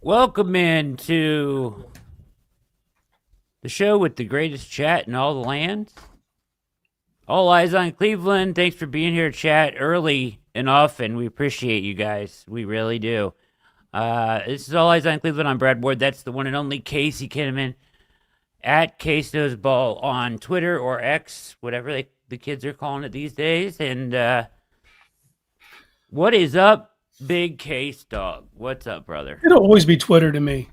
Welcome in to the show with the greatest chat in all the land. All eyes on Cleveland. Thanks for being here, chat, early and often. We appreciate you guys. We really do. This is All Eyes on Cleveland. I'm Brad Ward. That's the one and only Casey Kinnamon at Case Knows Ball on Twitter or X, whatever the kids are calling it these days. And what is up, Big Case Dog? What's up, brother? It'll always be Twitter to me.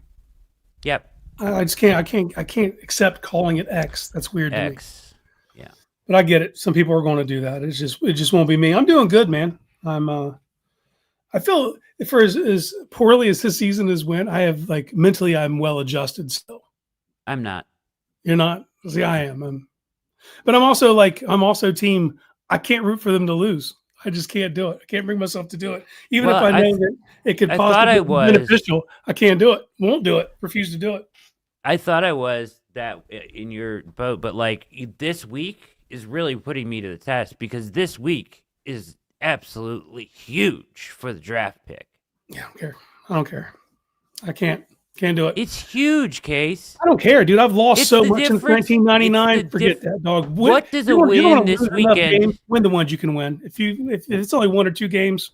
Yep. I just can't. I can't accept calling it X. That's weird to me. X. Yeah. But I get it. Some people are going to do that. It just won't be me. I'm doing good, man. I feel for as poorly as this season has went, I have mentally I'm well adjusted still. I'm not. You're not. See, I am. But I'm also team. I can't root for them to lose. I just can't do it. I can't bring myself to do it. Even if I know that it could possibly be beneficial, I can't do it. Won't do it. Refuse to do it. I thought I was that in your boat, but this week is really putting me to the test because this week is absolutely huge for the draft pick. Yeah, I don't care. I can't do it. It's huge, Case. I don't care, dude. I've lost so much since 1999. Forget that, dog. What does a win this weekend? Win the ones you can win. If it's only one or two games.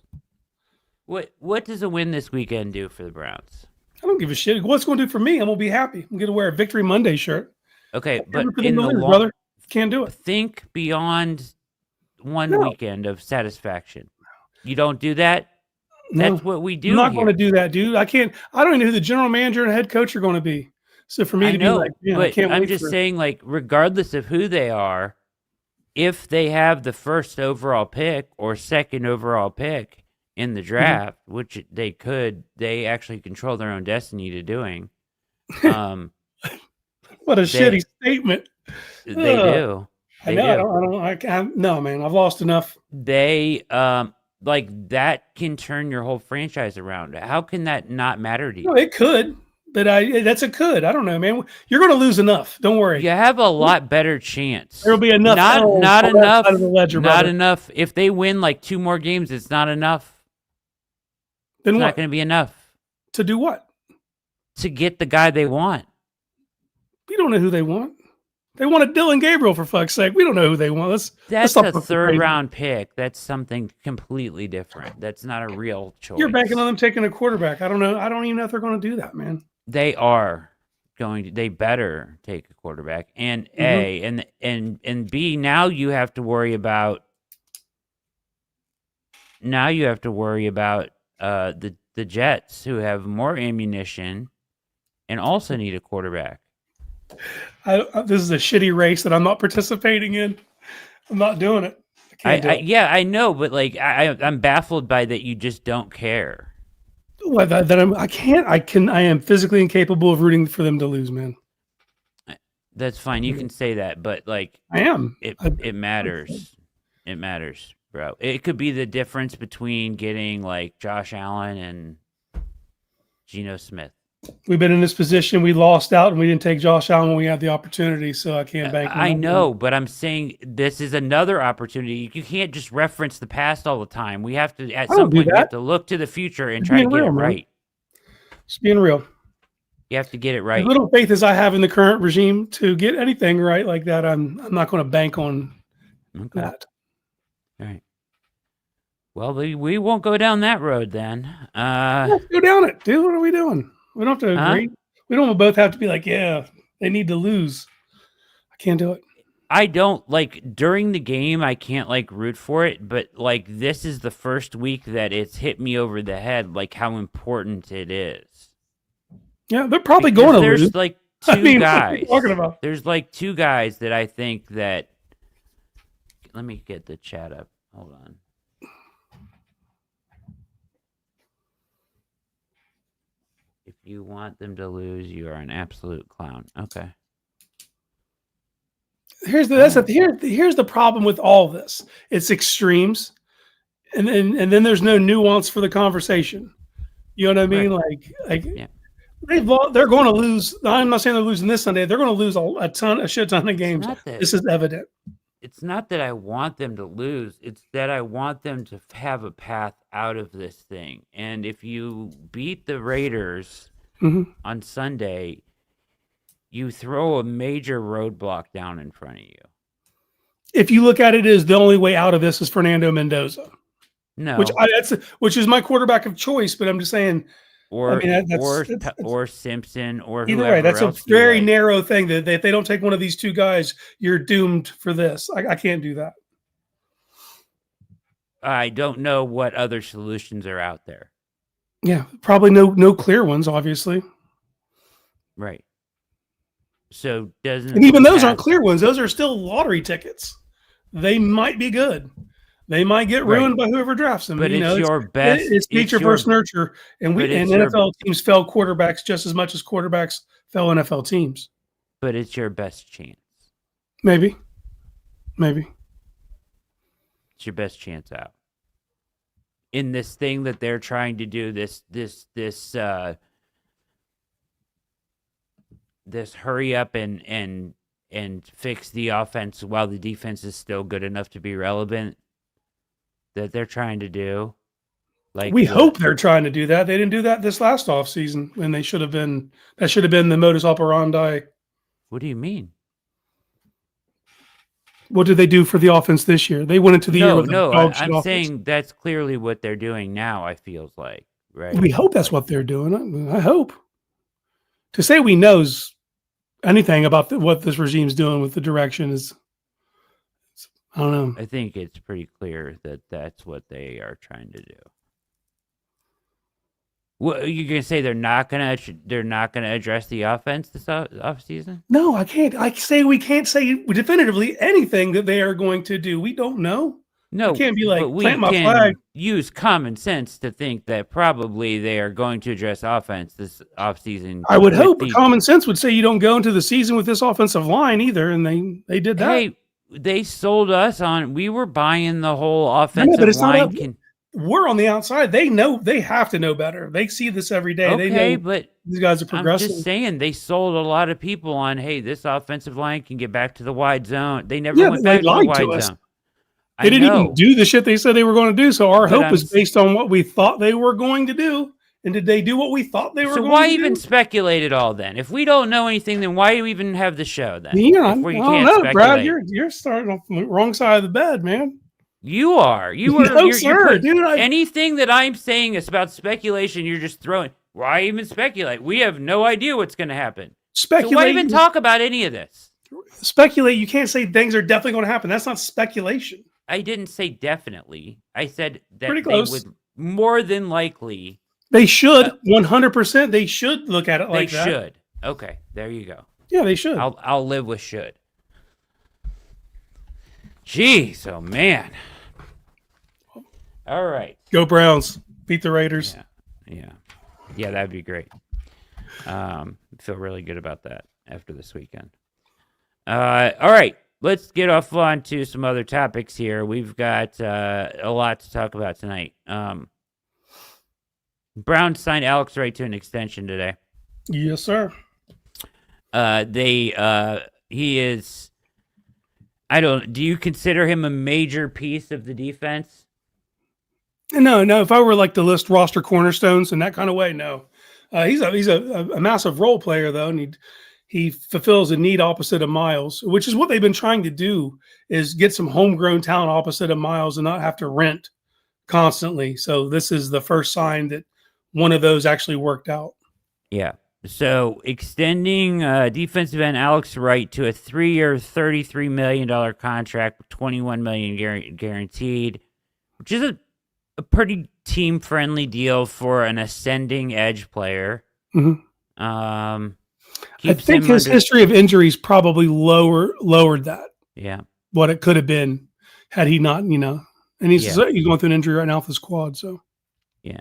What does a win this weekend do for the Browns? I don't give a shit. What's going to do for me? I'm gonna be happy. I'm gonna wear a Victory Monday shirt. Okay, but in the long, brother, can't do it. Think beyond one weekend of satisfaction. You don't do that. That's what we do. I'm not going to do that, dude. I can't. I don't even know who the general manager and head coach are going to be. So for me to be like, I can't. I'm just saying, regardless of who they are, if they have the first overall pick or second overall pick in the draft, which they could, they actually control their own destiny to doing. What a shitty statement. They do. I know. I don't. No, man. I've lost enough. They that can turn your whole franchise around. How can that not matter to you? No, it could, but that's a could. I don't know, man. You're going to lose enough. Don't worry. You have a lot better chance. There'll be enough. Not enough. Out of the ledger, not enough. If they win 2 more games, it's not enough. Then it's not going to be enough. To do what? To get the guy they want. We don't know who they want. They wanted Dylan Gabriel, for fuck's sake. We don't know who they want. That's a third-round pick. That's something completely different. That's not a real choice. You're banking on them taking a quarterback. I don't know. I don't even know if they're going to do that, man. They are going to. They better take a quarterback. And and B. Now you have to worry about. Now you have to worry about the Jets, who have more ammunition, and also need a quarterback. This is a shitty race that I'm not participating in. I'm not doing it. Yeah, I know, but I'm baffled by that. You just don't care. Well, I am physically incapable of rooting for them to lose, man. That's fine. You can say that, but I am. It matters. It matters, bro. It could be the difference between getting Josh Allen and Geno Smith. We've been in this position. We lost out, and we didn't take Josh Allen when we had the opportunity. So I can't bank. I know, but I'm saying this is another opportunity. You can't just reference the past all the time. We have to, at some point, we have to look to the future and try to get it right. Just being real. You have to get it right. As little faith as I have in the current regime to get anything right like that, I'm not going to bank on that. All right. Well, we won't go down that road then. Let's go down it, dude. What are we doing? We don't have to agree. We don't both have to be yeah, they need to lose. I can't do it. I don't during the game. I can't root for it, but this is the first week that it's hit me over the head how important it is. Yeah, they're probably going to lose. There's two guys. What are you talking about? There's 2 guys that I think that. Let me get the chat up. Hold on. If you want them to lose, you are an absolute clown. Okay. Here's the problem with all this. It's extremes, and then there's no nuance for the conversation. You know what I mean? Right. Yeah. They're going to lose. I'm not saying they're losing this Sunday. They're going to lose a shit ton of games. This is evident. It's not that I want them to lose. It's that I want them to have a path out of this thing. And if you beat the Raiders on Sunday, you throw a major roadblock down in front of you. If you look at it as the only way out of this is Fernando Mendoza. No. Which is my quarterback of choice, but I'm just saying. Or Simpson or either whoever way, that's else a very like. narrow thing that if they don't take one of these two guys, you're doomed for this. I can't do that. I don't know what other solutions are out there. Yeah, probably no clear ones, obviously. Right. So doesn't and even those aren't clear ones. Those are still lottery tickets. They might be good. They might get ruined by whoever drafts them. But it's your best. It's nature versus nurture, and NFL teams fail quarterbacks just as much as quarterbacks fail NFL teams. But it's your best chance. Maybe. It's your best chance out. In this thing that they're trying to do, this hurry up and fix the offense while the defense is still good enough to be relevant. That they're trying to do. We hope they're trying to do that. They didn't do that this last offseason when they should have been. That should have been the modus operandi. What do you mean? What did they do for the offense this year? They went into the year with I'm saying that's clearly what they're doing now. I feels like, right? We hope that's what they're doing. I hope. To say we knows anything about what this regime's doing with the direction is. I don't know. I think it's pretty clear that that's what they are trying to do. What you're gonna say? They're not gonna address the offense this off season? No, I can't. We can't say definitively anything that they are going to do. We don't know. No, I can't be like plant my can flag. Use common sense to think that probably they are going to address offense this offseason. I would hope common sense would say you don't go into the season with this offensive line either, and they did that. Hey, they sold us on. We were buying the whole offensive line. We're on the outside. They know. They have to know better. They see this every day. Okay, they know but these guys are progressing. I'm just saying they sold a lot of people on. Hey, this offensive line can get back to the wide zone. They never went back to the wide zone. They didn't even do the shit they said they were going to do. So our hope is based on what we thought they were going to do. And did they do what we thought they were going to do? So why even speculate at all then? If we don't know anything, then why do we even have the show then? Yeah, I don't know, Brad. You're starting off the wrong side of the bed, man. You are. Anything that I'm saying is about speculation, you're just throwing. Why even speculate? We have no idea what's going to happen. So why even talk about any of this? Speculate. You can't say things are definitely going to happen. That's not speculation. I didn't say definitely. I said that pretty close. They would more than likely. They should 100%. They should look at it like that. They should. Okay, there you go. Yeah, they should. I'll live with should. Jeez, oh man. All right. Go Browns. Beat the Raiders. Yeah, that'd be great. Feel really good about that after this weekend. All right. Let's get off on to some other topics here. We've got a lot to talk about tonight. Browns signed Alex Wright to an extension today. Yes, sir. He is. Do you consider him a major piece of the defense? No. If I were like to list roster cornerstones in that kind of way, no. He's a massive role player though, and he fulfills a need opposite of Miles, which is what they've been trying to do, is get some homegrown talent opposite of Miles and not have to rent constantly. So this is the first sign that one of those actually worked out. Yeah. So extending defensive end Alex Wright to a 3-year, $33 million contract with $21 million guaranteed, which is a pretty team-friendly deal for an ascending edge player. Mm-hmm. I think his history of injuries probably lowered that. Yeah. What it could have been had he not, and he's going through an injury right now with his quad. So, yeah,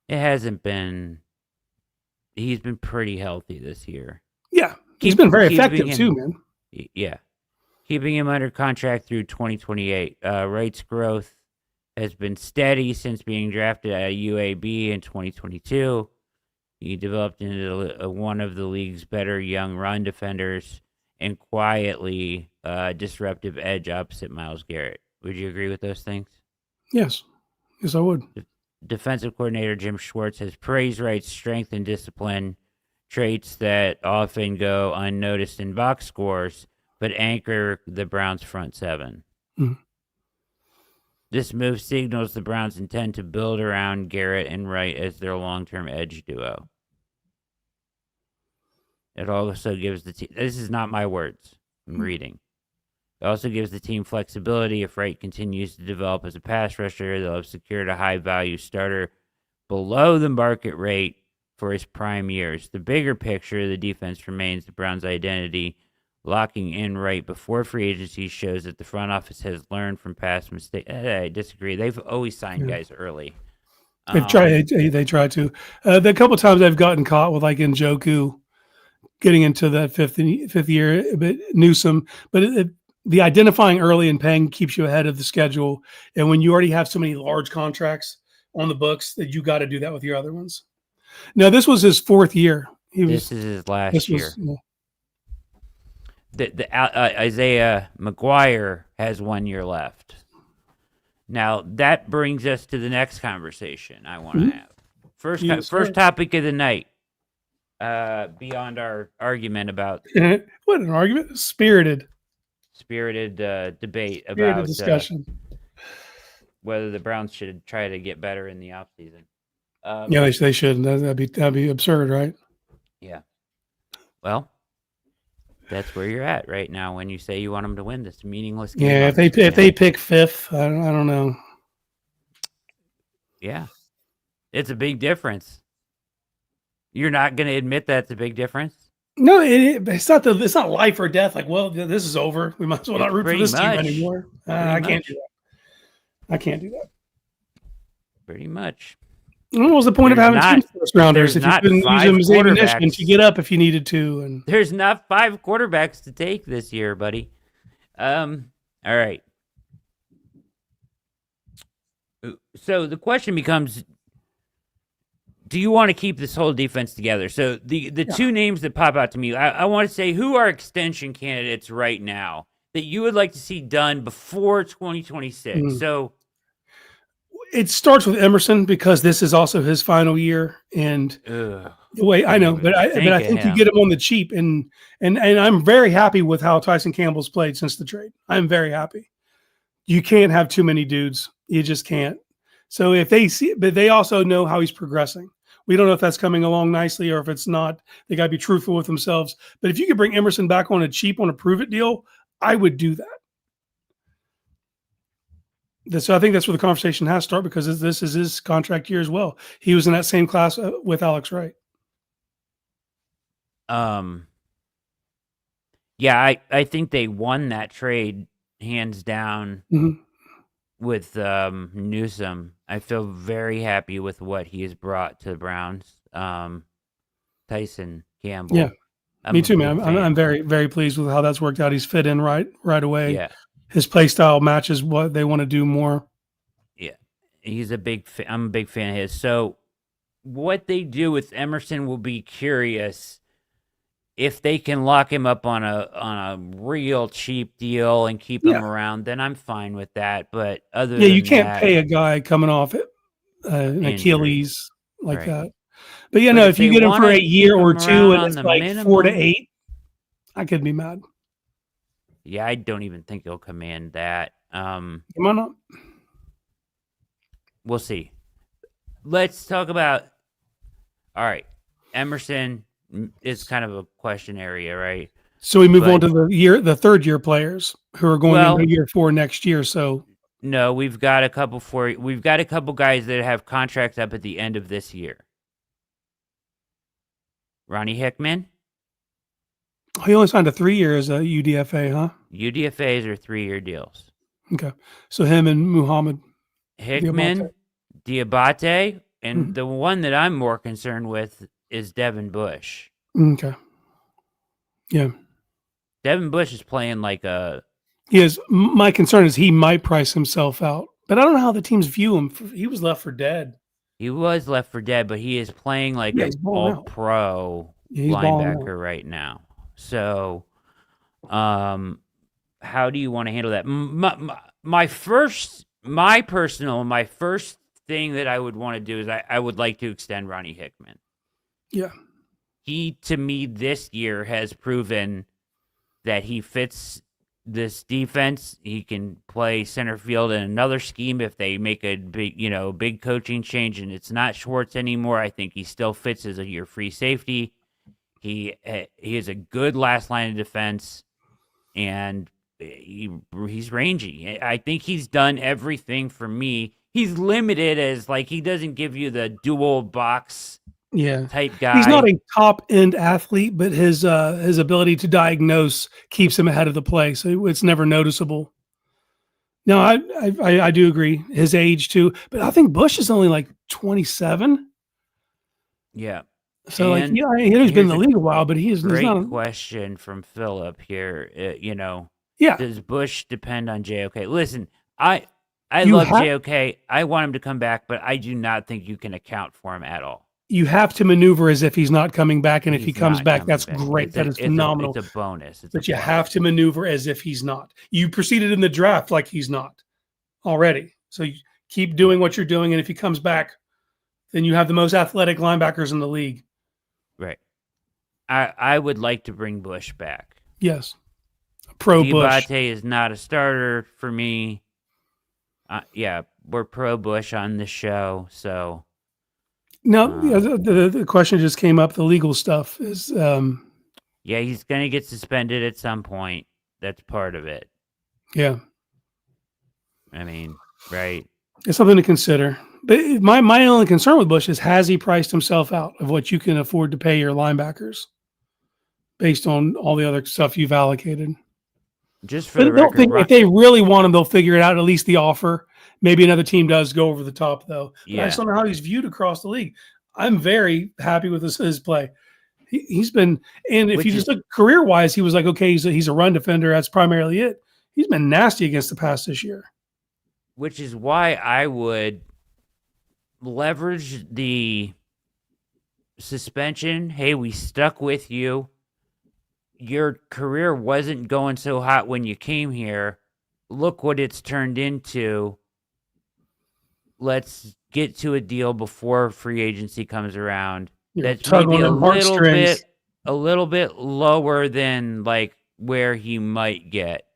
it hasn't been. He's been pretty healthy this year. Yeah, he's been very effective too, man. Yeah, keeping him under contract through 2028. Wright's growth has been steady since being drafted at UAB in 2022. He developed into one of the league's better young run defenders and quietly disruptive edge opposite Myles Garrett. Would you agree with those things? Yes. Yes, I would. Defensive coordinator Jim Schwartz has praised Wright's strength and discipline, traits that often go unnoticed in box scores, but anchor the Browns' front seven. Mm-hmm. This move signals the Browns intend to build around Garrett and Wright as their long-term edge duo. It also gives the team, this is not my words, I'm reading. It also gives the team flexibility. If Wright continues to develop as a pass rusher, they'll have secured a high-value starter below the market rate for his prime years. The bigger picture, the defense remains the Browns' identity. Locking in Wright before free agency shows that the front office has learned from past mistakes. I disagree. They've always signed guys early. They've tried. They try to. The couple times I've gotten caught with like Njoku getting into that fifth year, but Newsome. But the identifying early and paying keeps you ahead of the schedule. And when you already have so many large contracts on the books, that you got to do that with your other ones. Now, this was his fourth year. This is his last year. Isaiah McGuire has 1 year left. Now, that brings us to the next conversation I want to have. First topic of the night, beyond our argument about... What an argument? Spirited debate about discussion. Whether the Browns should try to get better in the offseason. Yeah, they should. That'd be absurd, right? Yeah. Well, that's where you're at right now when you say you want them to win this meaningless game. Yeah, if they pick fifth, I don't know. Yeah, it's a big difference. You're not going to admit that's a big difference? No, it's not. It's not life or death. Like, well, this is over. We might as well not root for this team anymore. I can't do that. I can't do that. Pretty much. What was the point of having two first rounders if you couldn't use them as ammunition to get up if you needed to? And there's not 5 quarterbacks to take this year, buddy. All right. So the question becomes, do you want to keep this whole defense together? So the two names that pop out to me, I want to say, who are extension candidates right now that you would like to see done before 2026? So it starts with Emerson because this is also his final year, and the way I know, but I think you get him on the cheap, and I'm very happy with how Tyson Campbell's played since the trade. I'm very happy. You can't have too many dudes. You just can't. So if they see, but they also know how he's progressing. We don't know if that's coming along nicely or if it's not. They got to be truthful with themselves. But if you could bring Emerson back on a cheap, on a prove it deal, I would do that. So I think that's where the conversation has to start because this is his contract year as well. He was in that same class with Alex Wright. Yeah, I think they won that trade hands down with Newsome. I feel very happy with what he has brought to the Browns. Tyson Campbell. Yeah, me too, man. I'm very, very pleased with how that's worked out. He's fit in right away. Yeah. His play style matches what they want to do more. Yeah, I'm a big fan of his. So what they do with Emerson will be curious. If they can lock him up on a real cheap deal and keep him around, then I'm fine with that. But other than you can't pay a guy coming off it, an Achilles like that. But if you get him for a year or two and it's like 4 to 8, I could be mad. Yeah, I don't even think he'll command that. Why not? We'll see. Let's talk about. All right, Emerson is kind of a question area, right? So we move on to the third year players who are going into year 4 next year. So no, we've got a couple guys that have contracts up at the end of this year. Ronnie Hickman. He only signed a 3 years UDFA, huh? UDFAs are 3-year deals. Okay. So him and Muhammad. Hickman, Diabate, and the one that I'm more concerned with is Devin Bush. Okay. Yeah. Devin Bush is playing like a... He is. My concern is he might price himself out. But I don't know how the teams view him. He was left for dead. He was left for dead, but he is playing like an all-pro linebacker right now. So, how do you want to handle that? My first thing that I would want to do is I would like to extend Ronnie Hickman. Yeah. he, to me, this year has proven that he fits this defense. He can play center field in another scheme if they make a big coaching change and it's not Schwartz anymore. I think he still fits as your free safety. He is a good last line of defense, and he's rangy. I think he's done everything for me. He's limited as he doesn't give you the dual box type guy. He's not a top end athlete, but his ability to diagnose keeps him ahead of the play, so it's never noticeable. No, I do agree. His age too, but I think Bush is only 27. Yeah. So he's been in the league a while, but he's not. Great question from Philip here. Yeah. Does Bush depend on JOK? Listen, I love JOK. I want him to come back, but I do not think you can account for him at all. You have to maneuver as if he's not coming back, and if he comes back, that's great. That is phenomenal. It's a bonus. But you have to maneuver as if he's not. You proceeded in the draft like he's not already. So you keep doing what you're doing, and if he comes back, then you have the most athletic linebackers in the league. Right. I would like to bring Bush back. Yes. Pro Bush. Diabate is not a starter for me. We're pro Bush on this show, so. No, the question just came up. The legal stuff is. He's going to get suspended at some point. That's part of it. Yeah. I mean, right. It's something to consider. But my only concern with Bush is, has he priced himself out of what you can afford to pay your linebackers based on all the other stuff you've allocated? Just for the record, if they really want him, they'll figure it out, at least the offer. Maybe another team does go over the top, though. But I just don't know how he's viewed across the league. I'm very happy with his play. He's been, and if you just look career-wise, he was okay, he's a run defender. That's primarily it. He's been nasty against the pass this year. Which is why I would leverage the suspension. Hey, we stuck with you. Your career wasn't going so hot when you came here. Look what it's turned into. Let's get to a deal before free agency comes around. That's maybe a little bit lower than where he might get.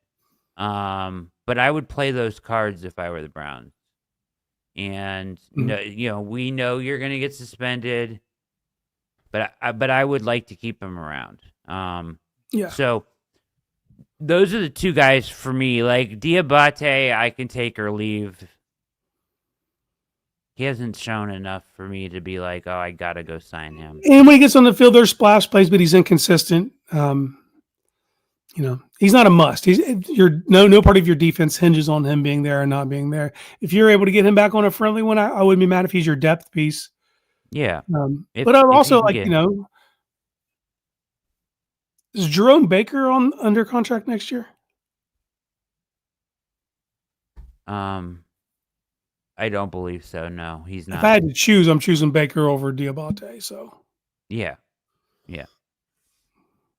But I would play those cards if I were the Browns. And we know you're going to get suspended, but I would like to keep him around. So those are the two guys for me. Diabate, I can take or leave. He hasn't shown enough for me to be I gotta go sign him. And when he gets on the field, there's splash plays, but he's inconsistent. He's not a must. No part of your defense hinges on him being there or not being there. If you're able to get him back on a friendly one, I wouldn't be mad if he's your depth piece. Yeah. But I'm also is Jerome Baker under contract next year? I don't believe so. No, he's not. If I had to choose, I'm choosing Baker over Diabate. So. Yeah.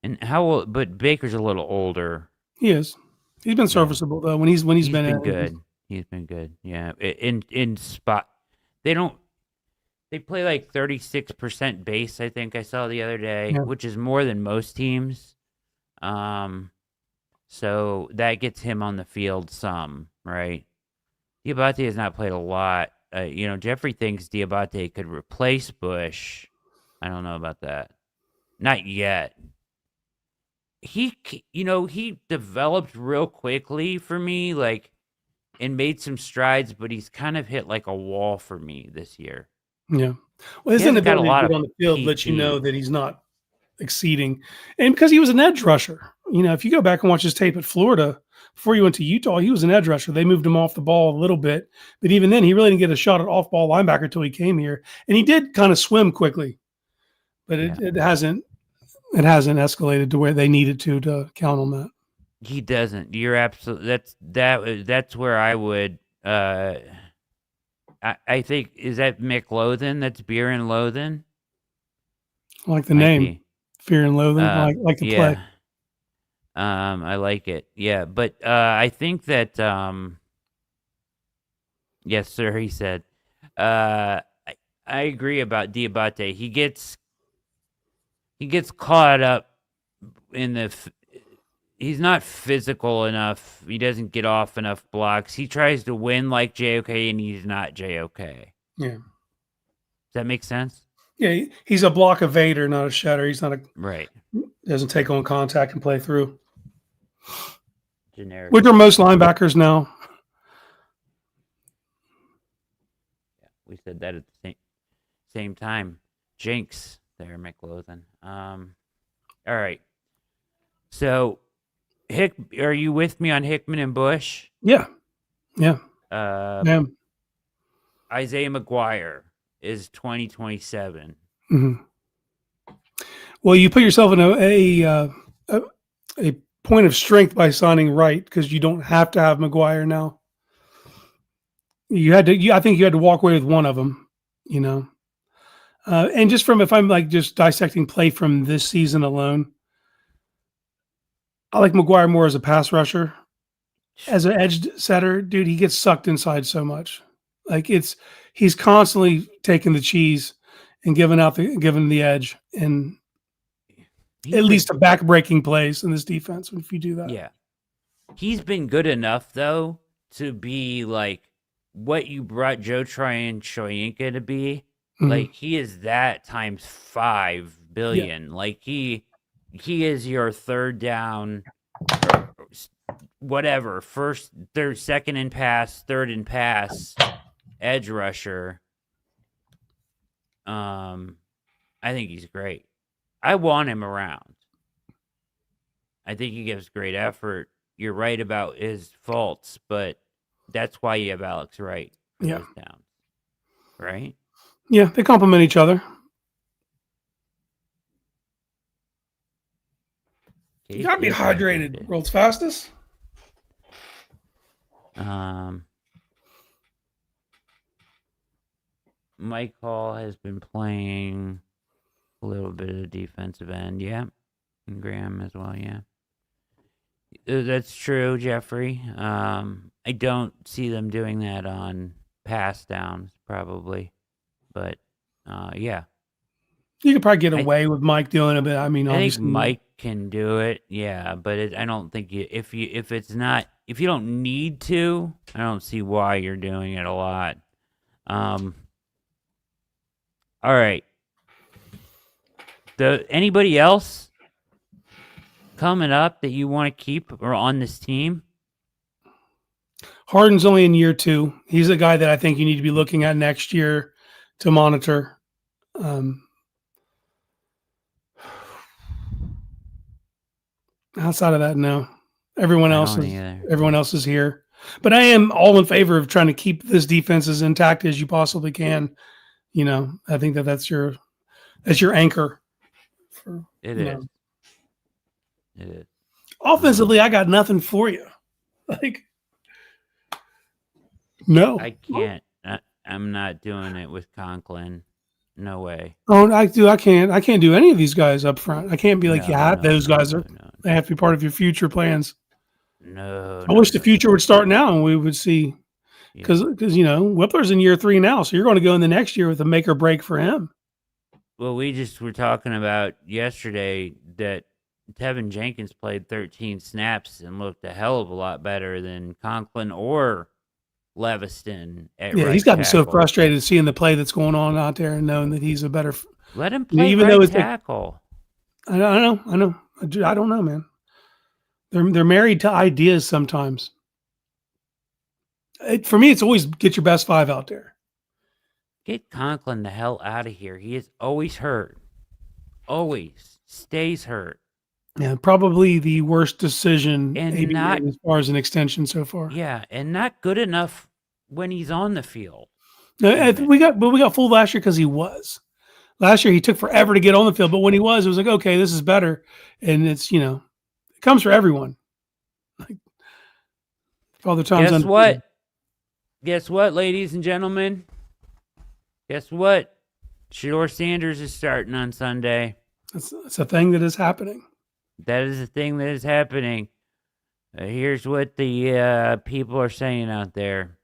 And how old? But Baker's a little older. He is. He's been serviceable though. When he's been good. He's been good. Yeah. In spot, they play 36% base. I think I saw the other day, which is more than most teams. So that gets him on the field some, right? Diabate has not played a lot. Jeffrey thinks Diabate could replace Bush. I don't know about that. Not yet. He developed real quickly for me, and made some strides, but he's kind of hit a wall for me this year. Yeah. Well, his inability to get on the field lets you know that he's not exceeding. And because he was an edge rusher, if you go back and watch his tape at Florida, before he went to Utah, he was an edge rusher. They moved him off the ball a little bit, but even then, he really didn't get a shot at off-ball linebacker until he came here. And he did kind of swim quickly, but it hasn't escalated to where they needed to count on that. He doesn't. You're absolutely. That's where I would. I think, is that McLoathen? That's Beer and Loathen. I like the name, Fear and Loathing. I like the play. I like it. Yeah, but I think that yes, sir, he said. I agree about Diabate. He gets he gets caught up in the. He's not physical enough. He doesn't get off enough blocks. He tries to win like JOK, and he's not JOK. Yeah. Does that make sense? Yeah, he's a block evader, not a Shedeur. He's not a right. Doesn't take on contact and play through. Generic. Which are most linebackers now. Yeah, we said that at the same time. Jinx there, McLothan. All right. So, are you with me on Hickman and Bush? Yeah. Yeah. Yeah. Isaiah McGuire is 2027. Mm-hmm. Well, you put yourself in a point of strength by signing Wright because you don't have to have McGuire now. I think you had to walk away with one of them, you know. And just if I'm like just dissecting play from this season alone, I like McGuire more as a pass rusher. As an edge setter, dude, he gets sucked inside so much. Like he's constantly taking the cheese and giving the edge, and at least a back-breaking plays in this defense if you do that. Yeah. He's been good enough, though, to be like what you brought Joe Tryon-Shoyinka to be. Mm-hmm. Like, he is that times 5 billion. Yeah. Like, he is your third down, whatever, first, third, second in pass, third in pass, edge rusher. I think he's great. I want him around. I think he gives great effort. You're right about his faults, but that's why you have Alex Wright for those downs. Right? Yeah, they complement each other. You gotta be hydrated, world's fastest. Mike Hall has been playing a little bit of the defensive end, yeah. And Graham as well, yeah. That's true, Jeffrey. I don't see them doing that on pass downs, probably. But, yeah. You could probably get away with Mike doing it, but I mean, obviously. I think Mike can do it, yeah. But I don't think if you don't need to, I don't see why you're doing it a lot. All right. Anybody else coming up that you want to keep or on this team? Harden's only in year 2. He's a guy that I think you need to be looking at next year to monitor. Outside of that, no. Everyone else is here. But I am all in favor of trying to keep this defense as intact as you possibly can. You know, I think that's your anchor. It is. Offensively, I got nothing for you. Like, no. I can't. I'm not doing it with Conklin. No way. Oh, I can't do any of these guys up front. I can't be like, those guys they have to be part of your future plans. No. I wish the future would start now and we would see. Because Whippler's in year 3 now, so you're going to go in the next year with a make or break for him. Well, we just were talking about yesterday that Tevin Jenkins played 13 snaps and looked a hell of a lot better than Conklin or Leviston. He's got to be so frustrated seeing the play that's going on out there and knowing that he's a better. Let him play even though it's tackle. I know. I don't know, man. They're married to ideas sometimes. For me, it's always get your best 5 out there. Get Conklin the hell out of here. He is always hurt. Always stays hurt. Yeah, probably the worst decision as far as an extension so far. Yeah, and not good enough when he's on the field. We got fooled last year because he was. Last year he took forever to get on the field, but when he was, it was like, okay, this is better, and it's it comes for everyone. Like Father Tom's. Guess what, ladies and gentlemen? Guess what? Shedeur Sanders is starting on Sunday. It's a thing that is happening. That is a thing that is happening. Here's what the people are saying out there.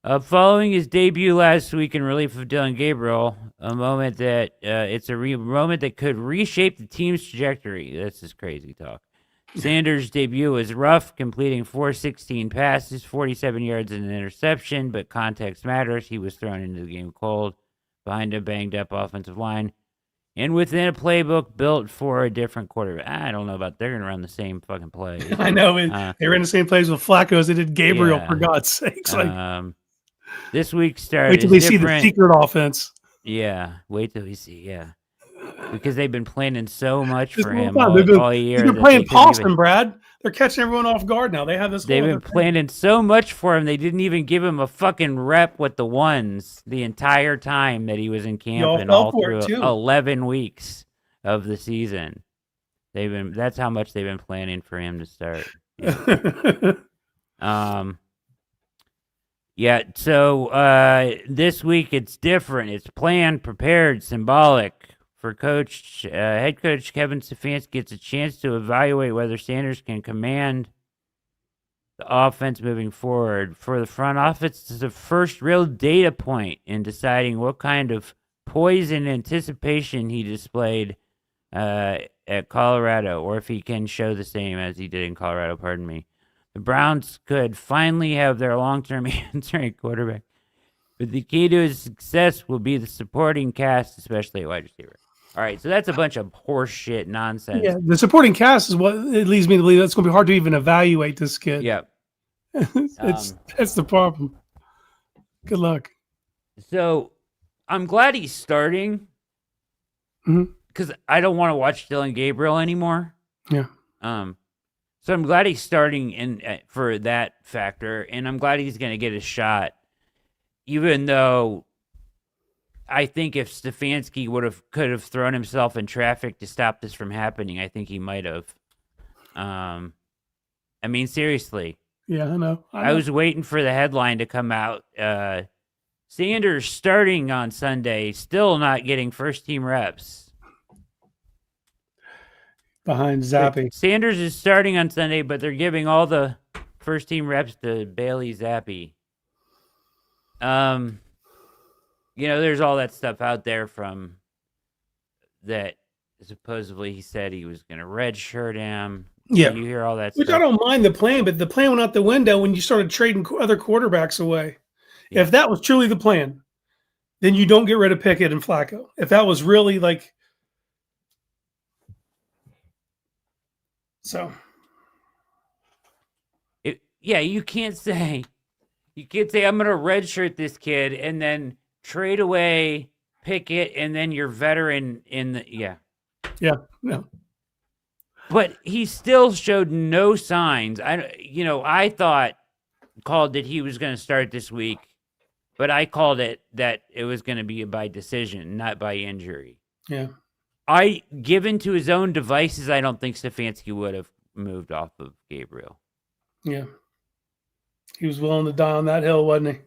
Following his debut last week in relief of Dylan Gabriel, a moment that moment that could reshape the team's trajectory. This is crazy talk. Sanders' debut was rough, completing 416 passes, 47 yards and an interception, but context matters. He was thrown into the game cold behind a banged-up offensive line and within a playbook built for a different quarterback. I don't know about they're going to run the same fucking plays. I know. They ran the same plays with Flacco as they did Gabriel, for God's sakes. This week started. Wait till they see the secret offense. Yeah, wait till we see. Yeah, because they've been planning so much for him all year. They've been playing possum, Brad. They're catching everyone off guard now. They have this. They've been planning so much for him. They didn't even give him a fucking rep with the ones the entire time that he was in camp and all through 11 weeks of the season. That's how much they've been planning for him to start. Yeah. Yeah, so this week it's different. It's planned, prepared, symbolic. For head coach Kevin Stefanski gets a chance to evaluate whether Sanders can command the offense moving forward. For the front office, it's the first real data point in deciding what kind of poise and anticipation he displayed at Colorado, or if he can show the same as he did in Colorado, pardon me. The Browns could finally have their long-term answer at quarterback. But the key to his success will be the supporting cast, especially at wide receiver. All right, so that's a bunch of horseshit nonsense. Yeah, the supporting cast is what it leads me to believe it's going to be hard to even evaluate this kid. Yeah. That's the problem. Good luck. So I'm glad he's starting because I don't want to watch Dylan Gabriel anymore. Yeah. So I'm glad he's starting for that factor, and I'm glad he's going to get a shot, even though I think if Stefanski could have thrown himself in traffic to stop this from happening, I think he might have. I mean, seriously. Yeah, I know. I was waiting for the headline to come out. Sanders starting on Sunday, still not getting first-team reps. Behind Zappe. Sanders is starting on Sunday, but they're giving all the first-team reps to Bailey Zappe. There's all that stuff out there from that supposedly he said he was going to redshirt him. Yeah. You hear all that Which stuff. I don't mind the plan, but the plan went out the window when you started trading other quarterbacks away. Yeah. If that was truly the plan, then you don't get rid of Pickett and Flacco. If that was really like... So... you can't say I'm going to redshirt this kid and then trade away Pickett and then your veteran in the Yeah. But he still showed no signs. I called that he was going to start this week, but I called it that it was going to be by decision, not by injury. Yeah. Given to his own devices, I don't think Stefanski would have moved off of Gabriel. Yeah. He was willing to die on that hill, wasn't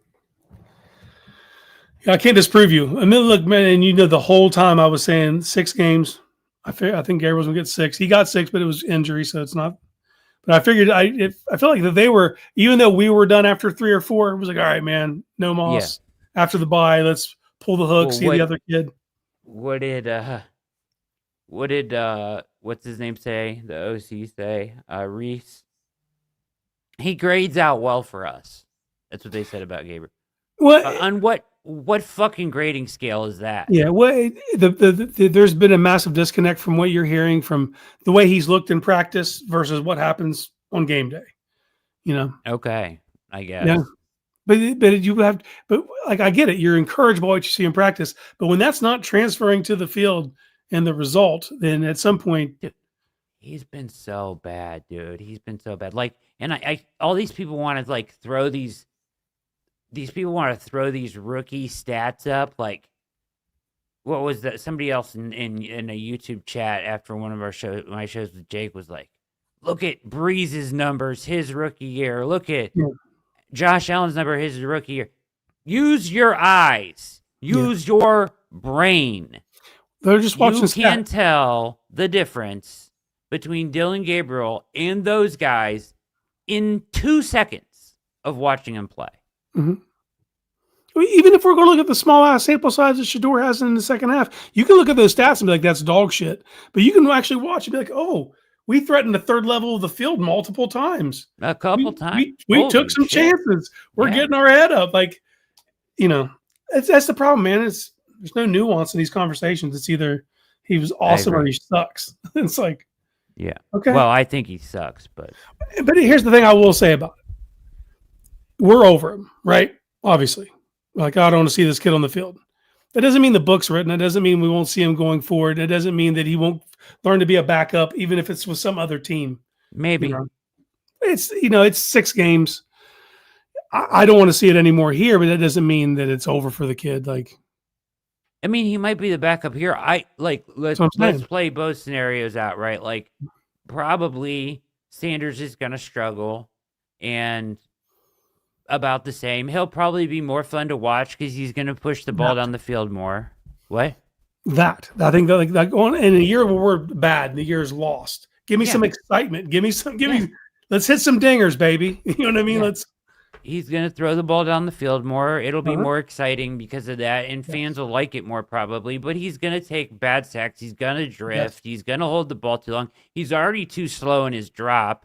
he? I can't disprove you. I mean, look, man, and the whole time I was saying 6 games. I think Gabriel's going to get 6. He got 6, but it was injury, so it's not. But I figured I feel like that they were, even though we were done after 3 or 4, it was like, all right, man, no Moss. Yeah. After the bye, let's pull the hook, see the other kid. What did what's his name say? The OC say? Reese. He grades out well for us. That's what they said about Gabriel. What on what fucking grading scale is that? Yeah, there's been a massive disconnect from what you're hearing from the way he's looked in practice versus what happens on game day. Okay, I guess. Yeah, but I get it. You're encouraged by what you see in practice, but when that's not transferring to the field and the result, then at some point, dude, he's been so bad, dude. He's been so bad. And I all these people want to throw these. These people want to throw these rookie stats up. What was that? Somebody else in a YouTube chat after one of my shows with Jake was like, look at Breeze's numbers, his rookie year. Look at Josh Allen's number, his rookie year. Use your eyes. Use your brain. They're just watching. You can tell the difference between Dylan Gabriel and those guys in 2 seconds of watching him play. Mm-hmm. Even if we're going to look at the small ass sample size that Shedeur has in the second half, you can look at those stats and be like, that's dog shit. But you can actually watch and be like, oh, we threatened the third level of the field multiple times. A couple times. We took some chances. We're getting our head up. Like, that's the problem, man. There's no nuance in these conversations. It's either he was awesome or he sucks. It's like, yeah. Okay. Well, I think he sucks, but here's the thing I will say about it. We're over him, right? Obviously. Like, I don't want to see this kid on the field. That doesn't mean the book's written. It doesn't mean we won't see him going forward. It doesn't mean that he won't learn to be a backup, even if it's with some other team. Maybe. It's 6 games. I don't want to see it anymore here, but that doesn't mean that it's over for the kid. Like, I mean, he might be the backup here. Let's play both scenarios out, right? Like, probably Sanders is going to struggle, and about the same. He'll probably be more fun to watch because he's going to push the ball down the field more. What? I think that in a year where we're bad, and the year's lost. Give me some excitement. Give me. Let's hit some dingers, baby. You know what I mean? Yeah. He's going to throw the ball down the field more. It'll be more exciting because of that, and fans will like it more probably. But he's going to take bad sacks. He's going to drift. He's going to hold the ball too long. He's already too slow in his drop.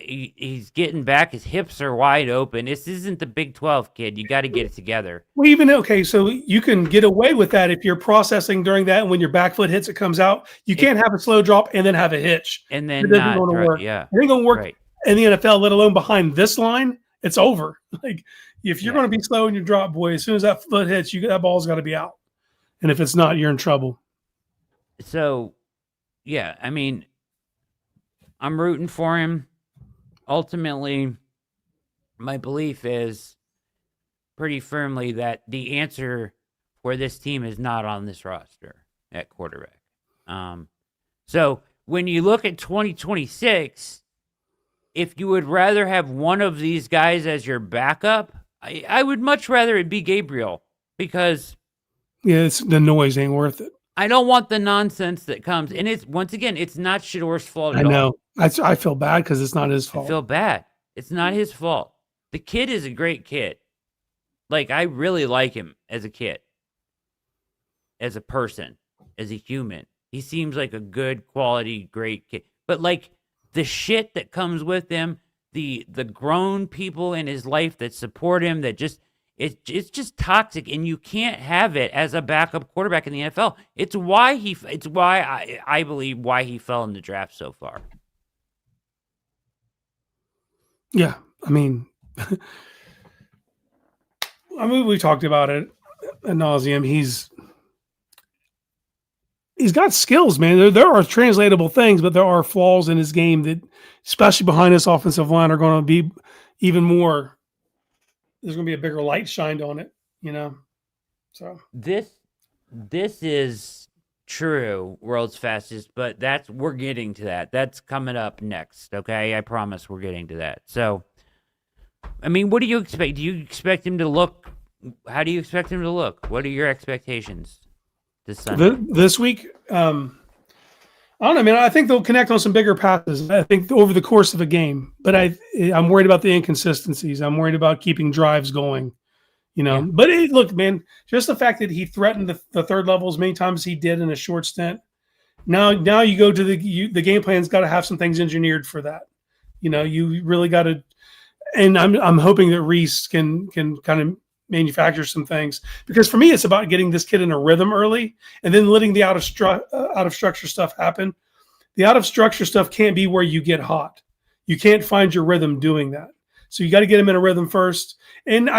He's getting back. His hips are wide open. This isn't the Big 12, kid. You got to get it together. Well, so you can get away with that if you're processing during that, and when your back foot hits, it comes out. You can't have a slow drop and then have a hitch. And then it doesn't going to work. Yeah, it ain't going to work in the NFL, let alone behind this line. It's over. Like, if you're going to be slow in your drop, boy, as soon as that foot hits, that ball's got to be out. And if it's not, you're in trouble. So, yeah, I mean, I'm rooting for him. Ultimately, my belief is pretty firmly that the answer for this team is not on this roster at quarterback. So when you look at 2026, if you would rather have one of these guys as your backup, I would much rather it be Gabriel, because the noise ain't worth it. I don't want the nonsense that comes. And it's not Shedeur's fault at all. I know. I feel bad because it's not his fault. I feel bad. It's not his fault. The kid is a great kid. Like, I really like him as a kid, as a person, as a human. He seems like a good quality, great kid. But like the shit that comes with him, the grown people in his life that support him, that just it's just toxic, and you can't have it as a backup quarterback in the NFL. It's why I believe why he fell in the draft so far. Yeah, I mean, we talked about it ad nauseum. He's got skills, man. There are translatable things, but there are flaws in his game that, especially behind this offensive line, are going to be even more. There's going to be a bigger light shined on it, So this is true, world's fastest, but we're getting to that. That's coming up next. Okay, I promise we're getting to that. So, I mean, what do you expect? Do you expect him to look? How do you expect him to look? What are your expectations this Sunday? This week? I don't know, man. I think they'll connect on some bigger passes. I think over the course of a game, but I'm worried about the inconsistencies. I'm worried about keeping drives going, Yeah. But look, man, just the fact that he threatened the third level as many times as he did in a short stint. Now you go to the game plan's got to have some things engineered for that. You really got to, and I'm hoping that Reese can kind of manufacture some things, because for me it's about getting this kid in a rhythm early and then letting the out of structure stuff happen. The out of structure stuff can't be where you get hot. You can't find your rhythm doing that. So you got to get him in a rhythm first. And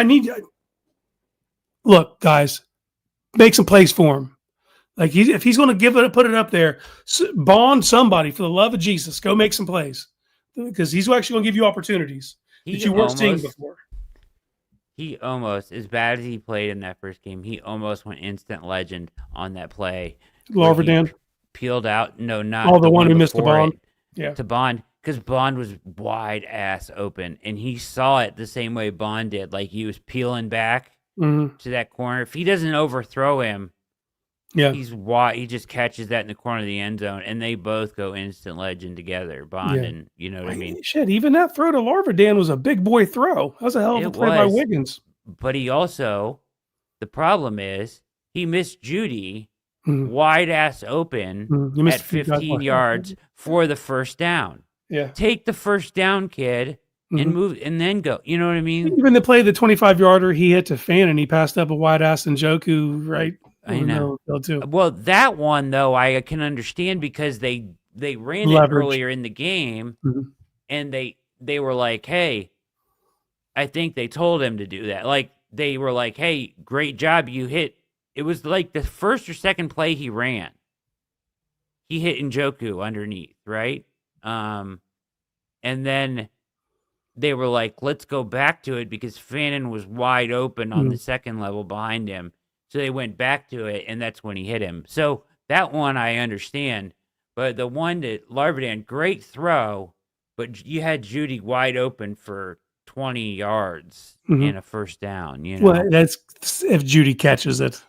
look, guys, make some plays for him. Like, if he's going to put it up there, bond somebody, for the love of Jesus, go make some plays, because he's actually going to give you opportunities that you weren't seeing before. He almost, as bad as he played in that first game, he almost went instant legend on that play. Larverdan peeled out. No, not the one who missed the Bond. Yeah, to Bond, because Bond was wide ass open, and he saw it the same way Bond did. Like, he was peeling back to that corner. If he doesn't overthrow him, he's wide. He just catches that in the corner of the end zone, and they both go instant legend together. Bond and you know what I mean. Shit, even that throw to Larverdan was a big boy throw. That was a hell of a play by Wiggins. but he also, the problem is he missed Judy wide ass open at 15 yards for the first down. Yeah. Take the first down, kid, and move, and then go. You know what I mean? Even the play, the 25-yarder he hit to Fan, and he passed up a wide ass and Njoku right. I know. Too. Well, that one though I can understand because they ran it earlier in the game, and they were like, "Hey," I think they told him to do that. Like they were like, "Hey, great job, you hit." It was like the first or second play he ran. He hit Njoku underneath, right? And then they were like, let's go back to it because Fannin was wide open on the second level behind him. So they went back to it, and that's when he hit him. So that one I understand. But the one that Larvidan, great throw, but you had Judy wide open for 20 yards and a first down. You know? Well, that's if Judy catches it,